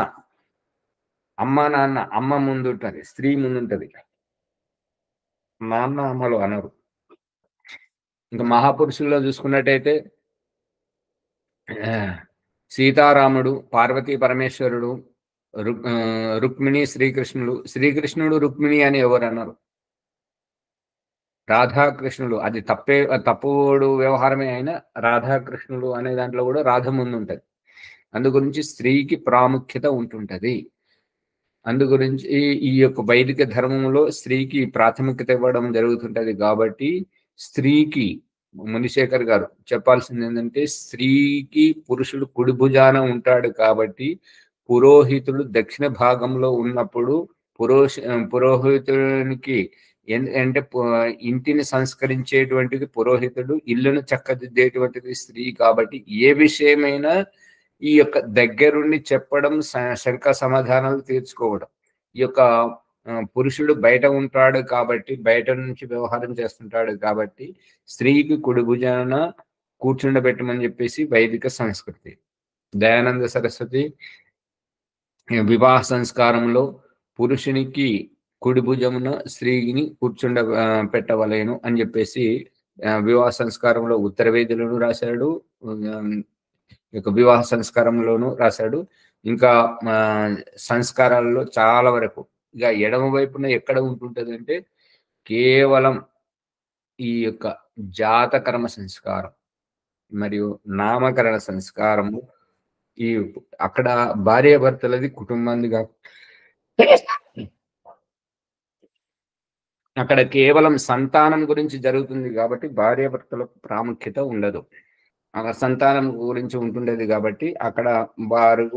అమ్మ ముందుంటది, స్త్రీ ముందుంటది, నాన్న అమ్మలు అనరు. ఇంకా మహాపురుషుల్లో చూసుకున్నట్టయితే సీతారాముడు, పార్వతీ పరమేశ్వరుడు, రుక్మిణి శ్రీకృష్ణుడు రుక్మిణి అని ఎవరు అన్నారు? రాధాకృష్ణుడు. అది తప్పుడు వ్యవహారమే అయినా రాధాకృష్ణుడు అనే దాంట్లో కూడా రాధ ముందు ఉంటది. అందుగురించి స్త్రీకి ప్రాముఖ్యత ఉంటుంటది. అందుగురించి ఈ యొక్క వైదిక ధర్మంలో స్త్రీకి ప్రాథమికత ఇవ్వడం జరుగుతుంటది. కాబట్టి స్త్రీకి మునిశేఖర్ గారు చెప్పాల్సింది ఏంటంటే, స్త్రీకి పురుషుడు కుడి భుజాన ఉంటాడు కాబట్టి పురోహితుడు దక్షిణ భాగంలో ఉన్నప్పుడు పురోహితునికి అంటే ఇంటిని సంస్కరించేటువంటిది పురోహితుడు, ఇల్లును చక్కదిద్దేటువంటిది స్త్రీ. కాబట్టి ఏ విషయమైనా ఈ యొక్క దగ్గరుండి చెప్పడం, శంక సమాధానాలు తీర్చుకోవడం. ఈ యొక్క పురుషుడు బయట ఉంటాడు కాబట్టి, బయట నుంచి వ్యవహారం చేస్తుంటాడు కాబట్టి స్త్రీకి కుడి భుజాన కూర్చుండబెట్టమని చెప్పేసి వైదిక సంస్కృతి. దయానంద సరస్వతి వివాహ సంస్కారంలో పురుషునికి కుడి భుజమున స్త్రీని పెట్టవలేను అని చెప్పేసి వివాహ సంస్కారంలో ఉత్తరవేదులను రాశాడు, వివాహ సంస్కారంలోనూ రాశాడు. ఇంకా సంస్కారాలలో చాలా వరకు ఇక ఎడమ వైపున ఎక్కడ ఉంటుంటది అంటే కేవలం ఈ యొక్క జాతకర్మ సంస్కారం మరియు నామకరణ సంస్కారము. ఈ అక్కడ భార్యాభర్తలది కుటుంబాన్ని అక్కడ కేవలం సంతానం గురించి జరుగుతుంది కాబట్టి భార్యాభర్తలకు ప్రాముఖ్యత ఉండదు. అక్కడ సంతానం గురించి ఉంటుండేది కాబట్టి అక్కడ వారు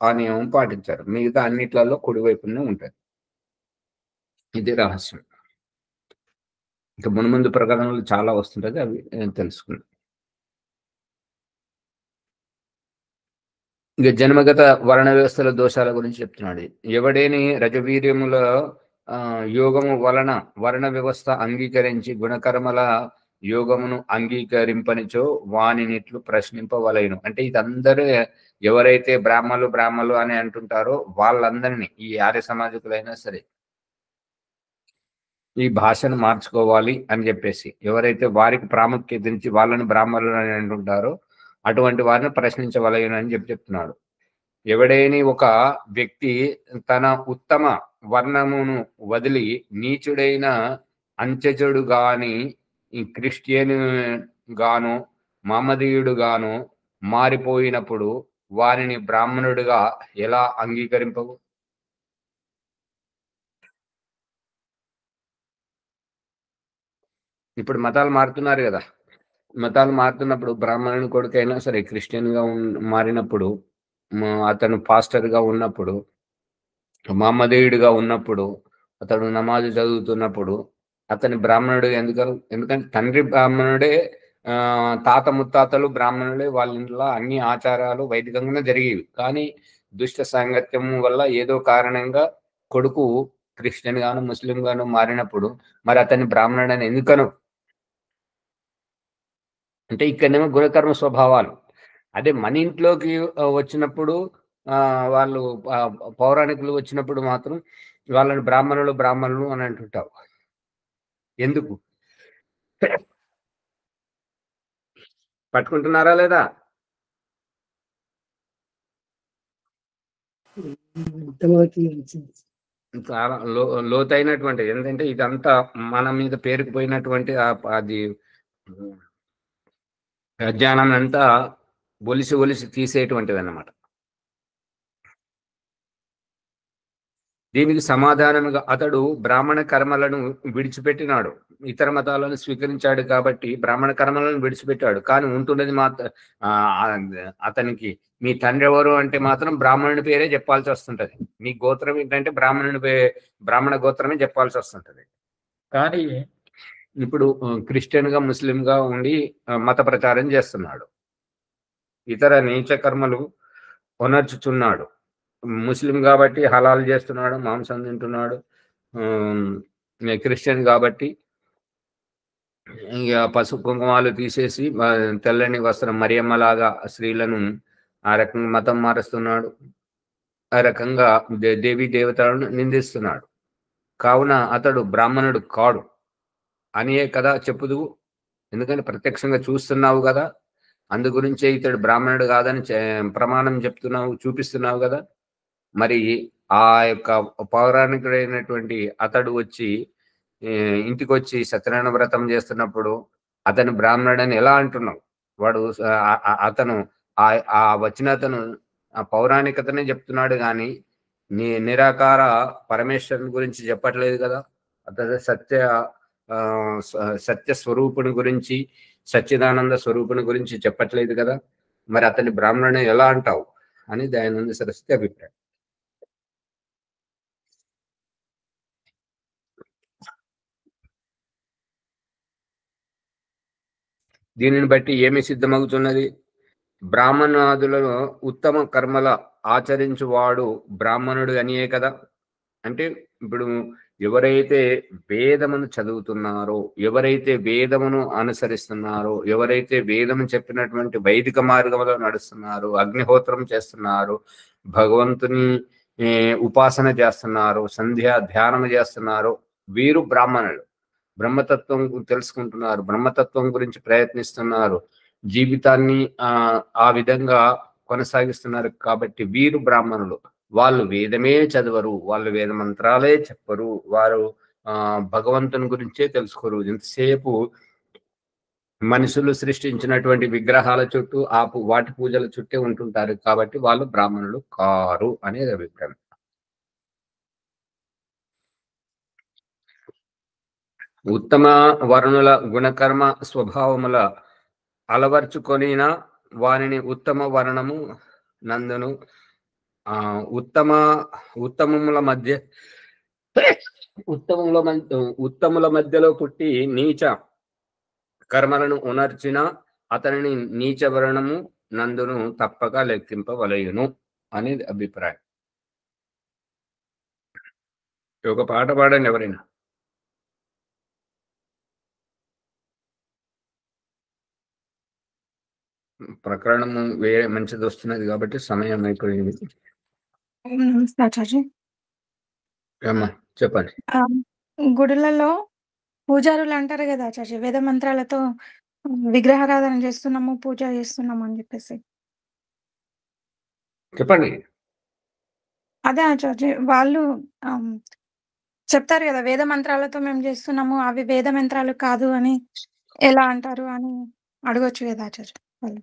ఆ నియమం పాటించారు. మిగతా అన్నిట్లలో కుడివైపునే ఉంటుంది. ఇది రహస్యం. ఇంకా మున్ముందు ప్రకరణలు చాలా వస్తుంటది, అవి తెలుసుకుందాం. ఇక జన్మగత వర్ణ వ్యవస్థల దోషాల గురించి చెప్తున్నాడు. ఎవడేని రజవీర్యముల యోగము వలన వర్ణ వ్యవస్థ అంగీకరించి గుణకర్మల యోగమును అంగీకరింపనిచో వానినిట్లు ప్రశ్నింపవలెను. అంటే ఇదందరూ ఎవరైతే బ్రాహ్మలు అని అంటుంటారో వాళ్ళందరినీ, ఈ ఆర్య సమాజకులైనా సరే, ఈ భాషను మార్చుకోవాలి అని చెప్పేసి ఎవరైతే వారికి ప్రాముఖ్యత ఇచ్చి వాళ్ళని బ్రాహ్మణులు అని అంటుంటారో అటువంటి వారిని ప్రశ్నించవలయను అని చెప్తున్నాడు. ఎవడైనా ఒక వ్యక్తి తన ఉత్తమ వర్ణమును వదిలి నీచుడైన అంచెచుడు గాని క్రిస్టియన్ గాను మహమ్మదీయుడు గాను మారిపోయినప్పుడు వారిని బ్రాహ్మణుడిగా ఎలా అంగీకరింపవు? ఇప్పుడు మతాలు మారుతున్నారు కదా, మతాలు మారుతున్నప్పుడు బ్రాహ్మణుని కొడుకైనా సరే క్రిస్టియన్ గా మారినప్పుడు, అతను పాస్టర్ గా ఉన్నప్పుడు, మహమ్మదీయుడిగా ఉన్నప్పుడు, అతడు నమాజు చదువుతున్నప్పుడు అతని బ్రాహ్మణుడు ఎందుకంటే తండ్రి బ్రాహ్మణుడే, తాత ముత్తాతలు బ్రాహ్మణుడే, వాళ్ళ ఇంట్లో అన్ని ఆచారాలు వైదికంగానే జరిగేవి. కానీ దుష్ట సాంగత్యం వల్ల ఏదో కారణంగా కొడుకు క్రిస్టియన్ గాను ముస్లిం గాను మారినప్పుడు మరి అతని బ్రాహ్మణుడని ఎందుకను అంటే ఇక్కడనేమో గుణకర్మ స్వభావాలు. అదే మన ఇంట్లోకి వచ్చినప్పుడు వాళ్ళు పౌరాణికులు వచ్చినప్పుడు మాత్రం వాళ్ళని బ్రాహ్మణులు అని అంటుంటావు. ఎందుకు పట్టుకుంటున్నారా లేదా? చాలా లోతైనటువంటి ఏంటంటే ఇదంతా మన మీద పేరుకుపోయినటువంటి అది అజ్ఞానం అంతా ఒలిసి తీసేటువంటిది అన్నమాట. దీనికి సమాధానముగా అతడు బ్రాహ్మణ కర్మలను విడిచిపెట్టినాడు, ఇతర మతాలను స్వీకరించాడు కాబట్టి బ్రాహ్మణ కర్మలను విడిచిపెట్టాడు. కానీ ఉంటున్నది మాత్రం అతనికి మీ తండ్రి ఎవరు అంటే మాత్రం బ్రాహ్మణుడి పేరే చెప్పాల్సి వస్తుంటది. మీ గోత్రం ఏంటంటే బ్రాహ్మణ గోత్రమే చెప్పాల్సి వస్తుంటది. కానీ ఇప్పుడు క్రిస్టియన్ గా ముస్లిం గా ఉండి మత ప్రచారం చేస్తున్నాడు, ఇతర నీచ కర్మలు ఒనర్చుచున్నాడు. ముస్లిం కాబట్టి హలాల్ చేస్తున్నాడు, మాంసం తింటున్నాడు. క్రిస్టియన్ కాబట్టి ఇక పసుపు కుంకుమాలు తీసేసి తెల్లని వస్త్రం మరియమ్మలాగా స్త్రీలను ఆ రకంగా మతం మారుస్తున్నాడు. ఆ రకంగా దేవీ దేవతలను నిందిస్తున్నాడు. కావున అతడు బ్రాహ్మణుడు కాడు అనియే కదా చెప్పుదువు. ఎందుకంటే ప్రత్యక్షంగా చూస్తున్నావు కదా, అందు గురించే ఇతడు బ్రాహ్మణుడు కాదని ప్రమాణం చూపిస్తున్నావు కదా. మరి ఆ యొక్క పౌరాణికుడైనటువంటి అతడు వచ్చి ఇంటికి వచ్చి సత్యనారాయణ వ్రతం చేస్తున్నప్పుడు అతను బ్రాహ్మణుడని ఎలా అంటున్నావు? వాడు అతను ఆ వచ్చిన అతను ఆ పౌరాణికతనే చెప్తున్నాడు కానీ నిరాకార పరమేశ్వరుని గురించి చెప్పట్లేదు కదా. అతడు సత్య స్వరూపుని గురించి, సచ్చిదానంద స్వరూపుని గురించి చెప్పట్లేదు కదా. మరి అతని బ్రాహ్మణుని ఎలా అంటావు అని దయానంద సరస్వతి అభిప్రాయం. దీనిని బట్టి ఏమి సిద్ధమవుతున్నది? బ్రాహ్మణాదులను ఉత్తమ కర్మల ఆచరించువాడు బ్రాహ్మణుడు అనియే కదా. అంటే ఇప్పుడు ఎవరైతే వేదమును చదువుతున్నారో, ఎవరైతే వేదమును అనుసరిస్తున్నారో, ఎవరైతే వేదము చెప్పినటువంటి వైదిక మార్గంలో నడుస్తున్నారో, అగ్నిహోత్రం చేస్తున్నారు, భగవంతుని ఉపాసన చేస్తున్నారు, సంధ్యా ధ్యానం చేస్తున్నారు, వీరు బ్రాహ్మణులు. బ్రహ్మతత్వం తెలుసుకుంటున్నారు, బ్రహ్మతత్వం గురించి ప్రయత్నిస్తున్నారు, జీవితాన్ని ఆ విధంగా కొనసాగిస్తున్నారు కాబట్టి వీరు బ్రాహ్మణులు. వాళ్ళు వేదమే చదవరు, వాళ్ళు వేద మంత్రాలే చెప్పరు, వారు భగవంతుని గురించే తెలుసుకోరు. ఎంతసేపు మనుషులు సృష్టించినటువంటి విగ్రహాల చుట్టూ వాటి పూజల చుట్టే ఉంటుంటారు కాబట్టి వాళ్ళు బ్రాహ్మణులు కారు అనేది అభిప్రాయం. ఉత్తమ వర్ణుల గుణకర్మ స్వభావముల అలవర్చుకొనిన వారిని ఉత్తమ వర్ణము నందును ఉత్తముల మధ్యలో పుట్టి నీచ కర్మలను ఉనర్చిన అతనిని నీచ వర్ణము నందును తప్పక లెక్కింపవలయును అనేది అభిప్రాయం. ఒక పాట పాడండి ఎవరైనా. ప్రకరణము వేరే మంచిది వస్తున్నది కాబట్టి సమయం అయిపోయింది. నమస్తే ఆచార్య. అమ్మా చెప్పండి. గుడులలో పూజారులు అంటారు కదా ఆచార్య, వేద మంత్రాలతో విగ్రహారాధన చేస్తున్నాము, పూజ చేస్తున్నాము అని చెప్పేసి. చెప్పండి. అదే ఆచార్య వాళ్ళు ఆమ్, చెప్తారు కదా, వేద మంత్రాలతో మేము చేస్తున్నాము, అవి వేద మంత్రాలు కాదు అని ఎలా అంటారు అని అడగొచ్చు కదా ఆచార్య వాళ్ళు.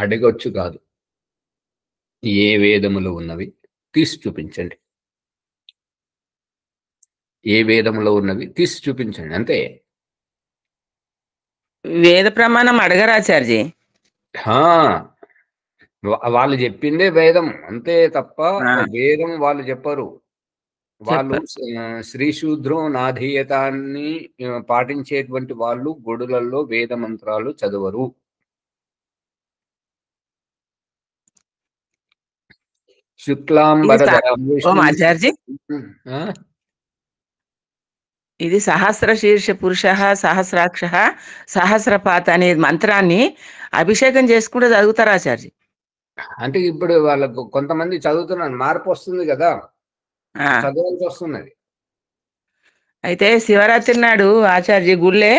అడగొచ్చు కాదు, ఏ వేదములు ఉన్నవి తీసి చూపించండి, ఏ వేదములో ఉన్నవి తీసి చూపించండి, అంతే. వేద ప్రమాణం అడగరు ఆచార్య. హా, వాళ్ళు చెప్పిందే వేదం అంతే తప్ప ఆ, వేదం వాళ్ళు చెప్పరు. వాళ్ళు చెప్పరు. శ్రీశూద్రం నాధీయతాన్ని పాటించేటువంటి వాళ్ళు గుడులలో వేద మంత్రాలు చదవరు. ఇది శుక్లాంబరధరం ఓం విష్ణు. ఆచార్య, ఇది సహస్ర శీర్ష పురుష సహస్రాక్ష సహస్రపాత అనే మంత్రాన్ని అభిషేకం చేసుకుంటూ చదువుతారు ఆచార్య. అంటే ఇప్పుడు వాళ్ళకు కొంతమంది చదువుతున్నారు, మార్పు వస్తుంది కదా, ఆ, చదవాల్సి వస్తున్నది. అయితే శివరాత్రి నాడు ఆచార్య గుళ్ళే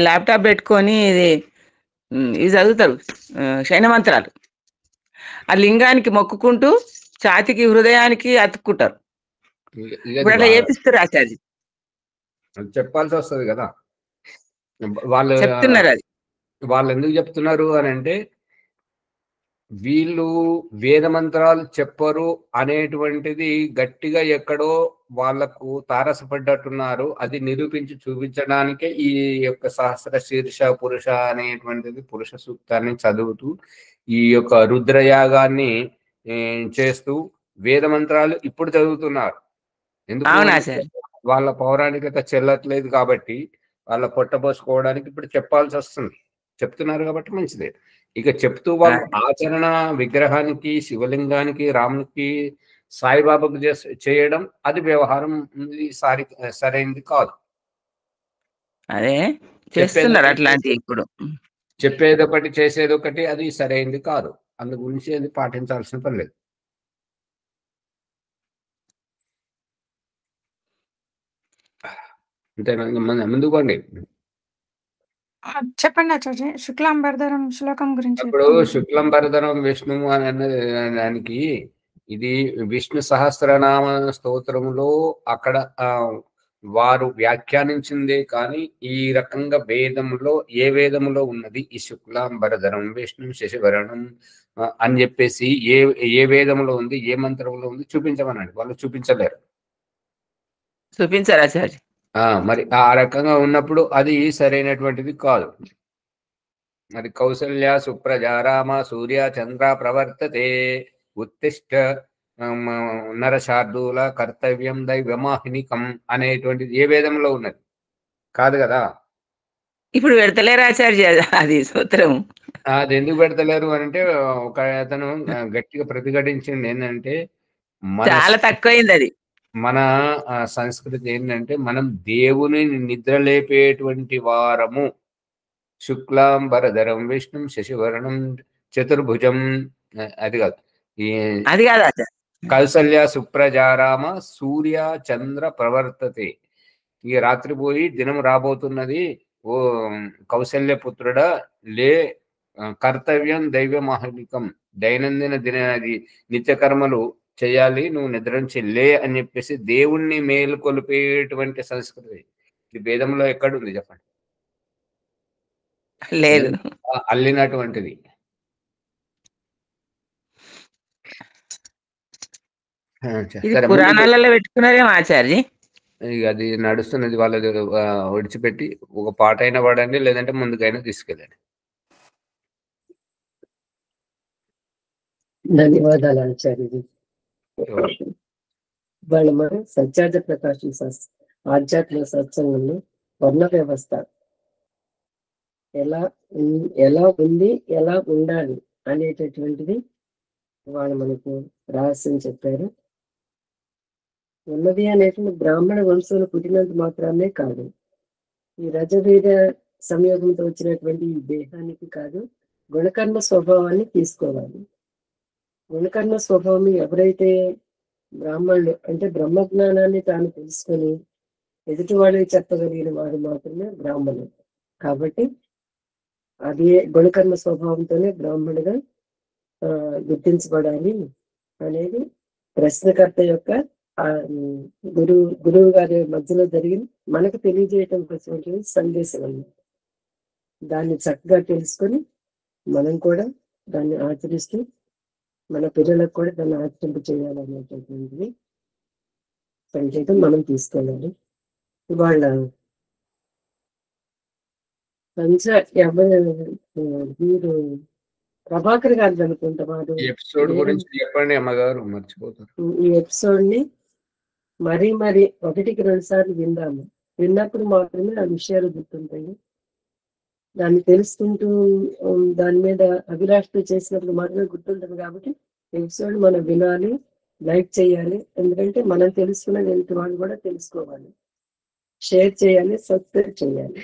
ల్యాప్టాప్ పెట్టుకొని ఇది చదువుతారు, శయన మంత్రాలు. ఆ లింగానికి మొక్కుకుంటూ ఛాతికి హృదయానికి అతుక్కుంటారు. ఇక ఇప్పుడు అట్లా చేపిస్తారు ఆచార్య, చెప్పాల్సి వస్తుంది కదా. వాళ్ళు చెప్తున్నారు అది. వాళ్ళు ఎందుకు చెప్తున్నారు అని అంటే, వీళ్ళు వేద మంత్రాలు చెప్పరు అనేటువంటిది గట్టిగా ఎక్కడో వాళ్లకు తారసపడ్డట్టున్నారు. అది నిరూపించి చూపించడానికే ఈ యొక్క సహస్ర శీర్ష పురుష అనేటువంటిది పురుష సూక్తాన్ని చదువుతూ ఈ యొక్క రుద్రయాగాన్ని చేస్తూ వేద మంత్రాలు ఇప్పుడు చదువుతున్నారు. ఎందుకు? అవునా సార్? వాళ్ళ పౌరాణికత చెల్లట్లేదు కాబట్టి వాళ్ళ పొట్టబోసుకోవడానికి ఇప్పుడు చెప్పాల్సి వస్తుంది. చెప్తున్నారు కాబట్టి మంచిదే. ఇక చెప్తూ వాళ్ళు ఆచరణ విగ్రహానికి, శివలింగానికి, రామునికి, సాయిబాబాకు చేయడం అది వ్యవహారం సరైనది కాదు. అదే చేస్తున్నారు అట్లాంటి. ఇప్పుడు చెప్పేదొకటి చేసేదొకటి, అది సరైనది కాదు. అందు గురించి అది పాటించాల్సిన పని లేదు. అంతేనా? ముందుకోండి. చెప్పండి ఆచార్య, శుక్లాంబరధరం శ్లోకం గురించి. ఇప్పుడు శుక్లంబరధరం విష్ణువు అని అన్నది దానికి, ఇది విష్ణు సహస్రనామ స్తోత్రములో అక్కడ వారు వ్యాఖ్యానించిందే కానీ ఈ రకంగా వేదములో ఏ వేదములో ఉన్నది ఈ శుక్లాంబరధరం విష్ణు శశివరణం అని చెప్పేసి ఏ వేదములో ఉంది, ఏ మంత్రంలో ఉంది చూపించమనండి. వాళ్ళు చూపించలేరు. చూపించారు ఆచార్య. మరి ఆ రకంగా ఉన్నప్పుడు అది సరైనటువంటిది కాదు. మరి కౌసల్య సుప్రజారామ సూర్య చంద్ర ప్రవర్తతే ఉత్తిష్ట నరశార్దూల కర్తవ్యం దైవమాహినికం అనేటువంటిది ఏ వేదంలో ఉన్నది? కాదు కదా. ఇప్పుడు పెడతలేరు ఆచార్య అది సూత్రం. అది ఎందుకు పెడతలేరు అని అంటే, ఒక అతను గట్టిగా ప్రతిఘటించింది ఏంటంటే, చాలా తక్కువైంది అది. మన సంస్కృతి ఏంటంటే, మనం దేవుని నిద్రలేపేటువంటి వారము. శుక్లాంబరధరం విష్ణు శశివర్ణం చతుర్భుజం, అది కాదు. అది కాదు ఆచార్య. కౌసల్య సుప్రజారామ సూర్య చంద్ర ప్రవర్తతే. ఇక రాత్రి పోయి దినం రాబోతున్నది, ఓ కౌసల్య పుత్రుడా లే, కర్తవ్యం దైవమాహికం, దైనందిన నిత్య కర్మలు చేయాలి, నువ్వు నిద్ర నుంచి లే అని చెప్పేసి దేవుణ్ణి మేలుకొలిపేటువంటి సంస్కృతి ఇది వేదంలో ఎక్కడుంది చెప్పండి? లేదు. అల్లినటువంటిది. పురాణాలలో పెట్టుకున్నారేమో ఆచార్య. ఇక అది నడుస్తున్నది. వాళ్ళది విడిచిపెట్టి ఒక పాట అయినా పాడండి, లేదంటే ముందుకైనా తీసుకెళ్ళండి. ధన్యవాదాలు ఆచార్య. వాళ్ళు మనం సత్యార్థ ప్రకాశం ఆధ్యాత్మిక సత్సంగంలో వర్ణ వ్యవస్థ ఎలా ఉంది, ఎలా ఉండాలి అనేటటువంటిది వాళ్ళు మనకు రహస్యం చెప్పారు. ఉన్నది అనేటువంటి బ్రాహ్మణ వంశంలో పుట్టినంత మాత్రమే కాదు, ఈ రజవేద సంయోగంతో వచ్చినటువంటి ఈ దేహానికి కాదు, గుణకర్మ స్వభావాన్ని తీసుకోవాలి. గుణకర్మ స్వభావం ఎవరైతే బ్రాహ్మణులు అంటే బ్రహ్మజ్ఞానాన్ని తాను తెలుసుకొని ఎదుటి వాళ్ళకి చెప్పగలిగిన వాడు మాత్రమే బ్రాహ్మణుడు. కాబట్టి అది గుణకర్మ స్వభావంతోనే బ్రాహ్మణుడిగా గుర్తించబడాలి అనేది ప్రశ్నకర్త యొక్క గురువు గారి మధ్యలో జరిగిన మనకు తెలియజేయటం కోసం సందేశం అన్నమాట. దాన్ని చక్కగా తెలుసుకొని మనం కూడా దాన్ని ఆచరిస్తూ మన పిల్లలకు కూడా దాన్ని ఆచరింప చేయాలనేటటువంటిది సంకేతం మనం తీసుకోవాలి. ఇవాళ మీరు ప్రభాకర్ గారు అనుకుంటా వారు ఎపిసోడ్ గురించి చెప్పండి అమ్మగారు, మర్చిపోతారు. ఈ ఎపిసోడ్ ని మరీ 1కి 2 సార్లు విందాము. విన్నప్పుడు మాత్రమే ఆ విషయాలు గుర్తుంటాయి. దాన్ని తెలుసుకుంటూ దాని మీద అభిలాషతో చేసినప్పుడు మాత్రమే గుర్తుంటుంది. కాబట్టి ఎపిసోడ్ మనం వినాలి, లైక్ చేయాలి. ఎందుకంటే మనం తెలుసుకున్నది ఎంత వాళ్ళు కూడా తెలుసుకోవాలి. షేర్ చేయాలి, సబ్స్క్రైబ్ చేయాలి.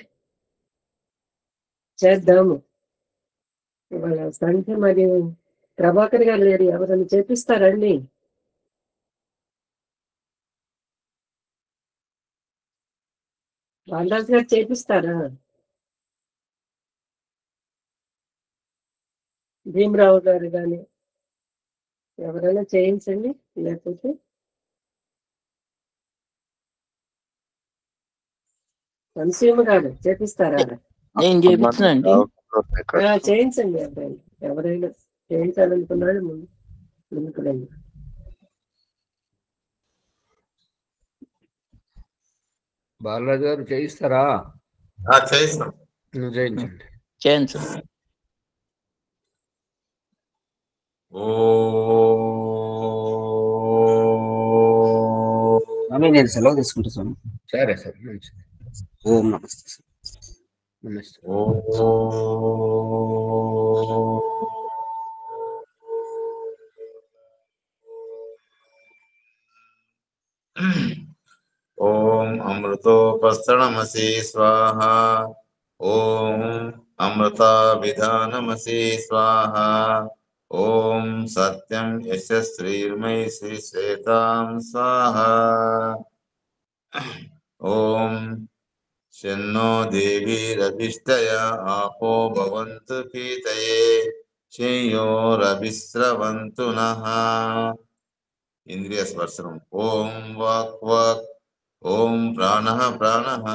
చేద్దాము. ఇవాళ సంఖ్య మరియు ప్రభాకర్ గారు లేరు, ఎవరైనా చేపిస్తారండి? బాలరాజు గారు చేపిస్తారా? భీమరావు గారు కానీ ఎవరైనా చేయించండి. లేకపోతే కన్సీమ గారు చేపిస్తారా? నేను చేపిస్తున్నాండి. చేయించండి. ఎవరైనా చేయించాలనుకున్నాడు ముందుకు రండి. బాలరాజు గారు చేయిస్తారా? చేయిస్తాం. చేయించండి. చేయించు. నేను సెలవు తీసుకుంటా స్వామి. సరే సరే, మంచిది. ఓం నమస్తే. నమస్తే. ఓం అమృతోపస్తరణమసి స్వాహ. ఓం అమృత విధానమసి స్వాహ. ఓం సత్యం యశస్శ్రీర్మై శ్రీ శ్వేతాం స్వాహ. ఓం శన్నో దేవీరభిష్టయ ఆపో భవంతు పీతయే శ్రేయోరభిస్రవంతు నః. ఇంద్రియ స్పర్శనం. ఓం వాక్ వాక్. ఓం ప్రాణః ప్రాణః.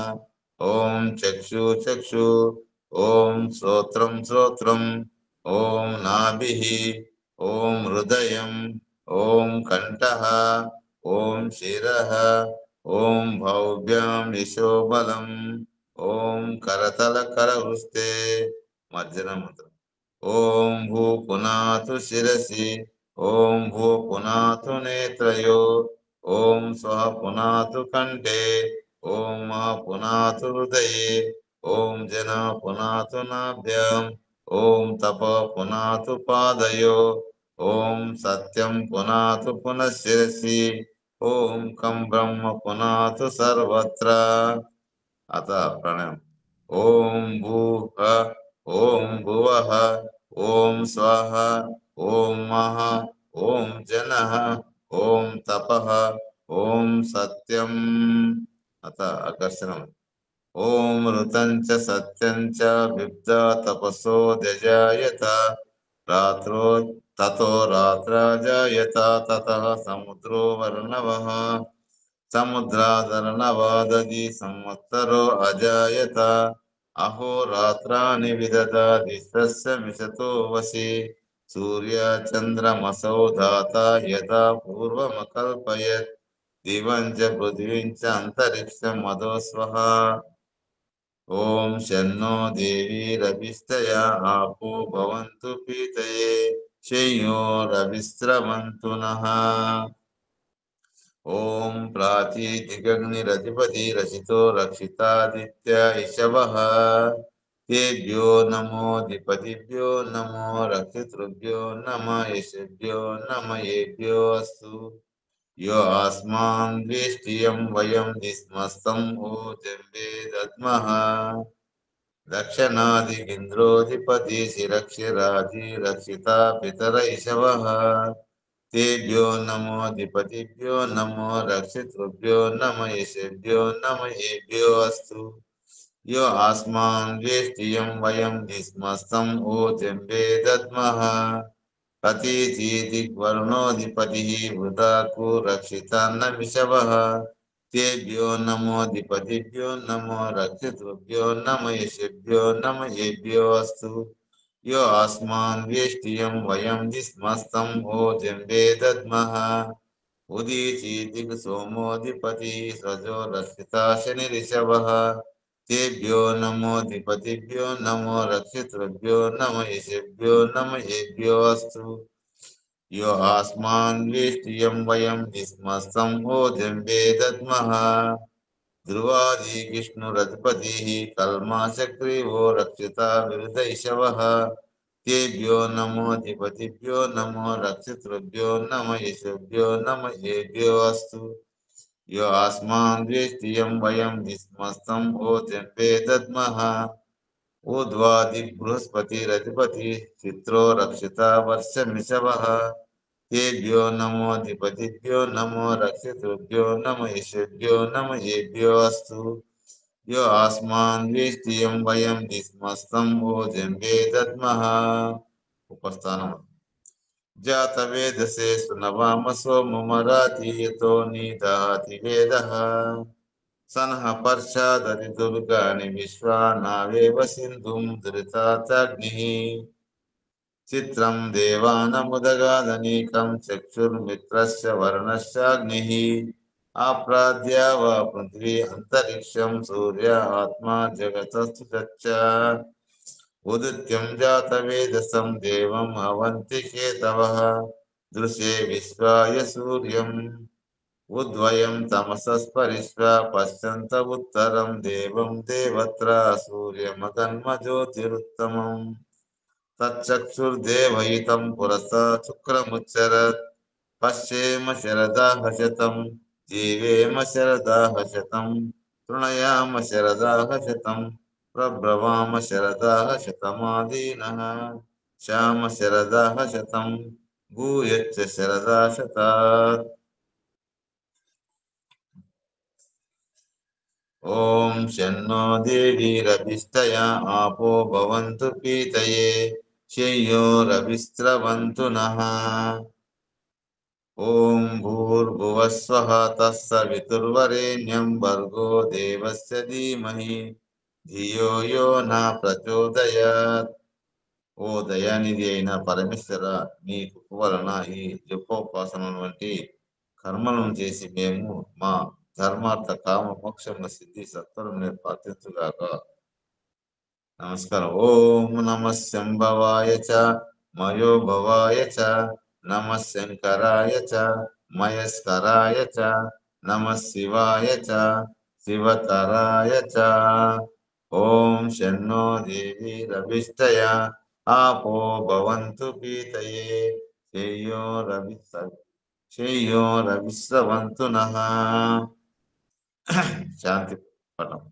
ఓం చక్షు చక్షు. ఓం శ్రోత్రం శ్రోత్రం. ఓం నాభిః. ఓం హృదయం. ఓం కంఠః. ఓం శిరః. ఓం భౌభ్యాం నిశోబలం. ఓం కరతల కరవృస్తే. మర్జన మంత్రం. ఓం భూ పునాతు శిరసి. ఓం భూ పునాతు నేత్రయో. ఓం స్వః పునాతు కంఠే. ఓం మా పునాతు హృదయే. ఓం జన పునాతు నాభ్యాం. ఓం తప పునాతు పాదయో. ఓం సత్యం పునాతు పునఃశిరసి. ఓం కం బ్రహ్మ పునాతు సర్వత్ర. అత ప్రణయం. ఓం భూః. ఓం భువః. ఓం స్వః. ఓం మః. ఓం జనః. ఓం తపః. ఓం సత్యం. అత ఆకర్షణం. ఓం ఋతం చ సత్యం చ విబ్దా తపసో దజాయత. రాత్రో తతో రాత్రాజాయత. తతః సముద్రో వర్ణవః. సముద్రాదర్ణవాదది సంవత్సరో అజాయత. అహోరాత్రాని విదదాది తస్య మిషతో వసి. సూర్యచంద్రమసౌ ధాత యథా పూర్వమకల్పయత్. దివం చ పృథివీం చ అంతరిక్షం మదో స్వః. ఓం శన్నో దేవీరభిష్టయ ఆపో భవంతు పీతయే శ్రేయోరభిస్రవంతు నః. ఓం ప్రాచీదిగగ్నిరధిపతి రచితో రక్షితాదిత్య ఇషవః. తేభ్యో నమో ధిపతిభ్యో నమో రక్షితృభ్యో నమ యశభ్యో నమ ఏభ్యో అస్తు. యో ఆస్మాన్ ద్వేష్టియం వయం దిస్మస్తం ఊజంబే దద్మః. దక్షిణాదిగింద్రోధిపతి శిరక్షిరాది రక్షిత పితర ఇషవః. तेभ्यो नमो अधिपतिभ्यो नमो रक्षितृभ्यो नम यशेभ्यो नम येभ्यो अस्तु। यो अस्मान् वेष्टियं वयं निस्मस्तं ऊर्जं दद्मः। प्रतीचीदिग्वर्णोऽधिपतिः वृदाको रक्षिता न विषवः। तेभ्यो नमो अधिपतिभ्यो नमो रक्षितृभ्यो नम यशेभ्यो नम येभ्यो अस्तु। यो अस्मान् वेष्टियं वयं निस्मस्तं ऊर्जं दद्मः। उदीचीदिग् सोमोऽधिपतिः सजो रक्षिता शनिरिषवः। तेभ्यो नमो अधिपतिभ्यो नमो रक्षितृभ्यो नम यशेभ्यो नम येभ्यो अस्तु। यो अस्मान् वेष्टियं वयं निस्मस्तं ऊर्जं दद्मः। ध्रुवादिविष्णुरधिपतिः कल्माशग्रीवो रक्षिता विरुदैषवः। तेभ्यो नमो अधिपतिभ्यो नमो रक्षितृभ्यो नम यशेभ्यो नम येभ्यो अस्तु। यो अस्मान् वेष्टियं वयं निस्मस्तं ऊर्जं दद्मः। ऊर्ध्वादिबृहस्पतिरधिपतिः चित्रो रक्षिता वर्षमिषवः। तेभ्यो नमो अधिपतिभ्यो नमो रक्षितृभ्यो नम यशेभ्यो नम येभ्यो अस्तु। यो अस्मान् वेष्टियं वयं निस्मस्तं ऊर्जं दद्मः। उपस्थानम् जातवेदसे सुनवामसो ममरातीयतो नीदाति वेदः। सनः पर्षादरिदुर्गाणि विश्वा नावेव सिन्धुं धृतात्यग्निः। चित्रं देवानमुदगादनीकं चक्षुर्मित्रस्य वर्णश्चाग्निः। आप्राद्या वा पृथ्वी अन्तरिक्षं सूर्य आत्मा जगतस्तु च। उदित्यं जातवेदसं देवम् अवन्ति केतवः। दृशे विश्वाय सूर्यम् उद्वयं तमसस्परिश्वा पश्यन्त उत्तरं देवं देवत्रा सूर्यमगन्मज्योतिरुत्तमम्। तच्चक्षुर्देवहितं पुरसा शुक्रमुच्चरत्। पश्येम शरदाः शतं जीवेम शरदाः शतं तृणयाम शरदाः शतं प्रब्रवाम शरदाः शतमादीनः। श्याम शरदाः शतं भूयश्च शरदा शतात्। ॐ शन्नो देवीरभिष्टया आपो भवन्तु पीतये शय्यो रविस्रवन्तु नः। ॐ भूर्भुवस्वः तत्सवितुर्वरेण्यं भर्गो देवस्य धीमहि धियो यो न प्रचोदयात्। ఓ దయానిధి అయిన పరమేశ్వర, మీ కృప వలన ఈ జపోపాసన వంటి కర్మలను చేసి మేము మా ధర్మార్థ కామ మోక్షముల సిద్ధి సత్వరం ప్రార్థించుగాక. నమస్కారం. ఓం నమ శంభవాయ చ మయోభవాయ చ నమ శంకరాయ చ మయస్కరాయ చ నమ శివాయ చ శివతరాయ చ. ఓం శన్నో దేవీరభిష్టయా आपो भवन्तु पीतये शय्यो रविस्रवन्तु नः. शांति पठम्.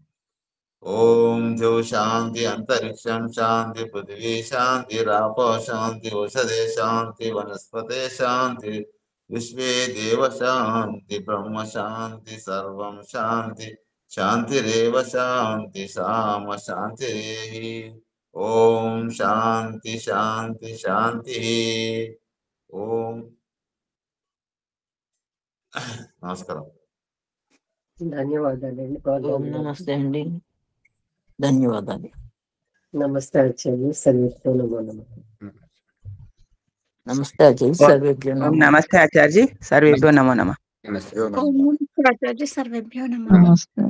ओम जो शांति अंतरिक्षं शांति पृथ्वी शांतिरापो शांति औषधे शांति वनस्पते शांति विश्वे देव शांति ब्रह्म शांति सर्वं शांति शांतिरेव शांति साम शांतिरेहि. ओम शांति शांति शांति. ओम नमस्कार. ధన్యవాదాలండి ఓం నమస్తే అండి, ధన్యవాదాలు. నమస్తే ఆచార్య, సర్వేభ్యో నమో నమః. నమస్తే ఆచార్య, సర్వేభ్యో ఓం నమః. నమస్తే ఆచార్య, సర్వేభ్యో నమో నమః. నమస్తే. ఓం నమస్తే ఆచార్య, సర్వేభ్యో నమః. నమస్తే.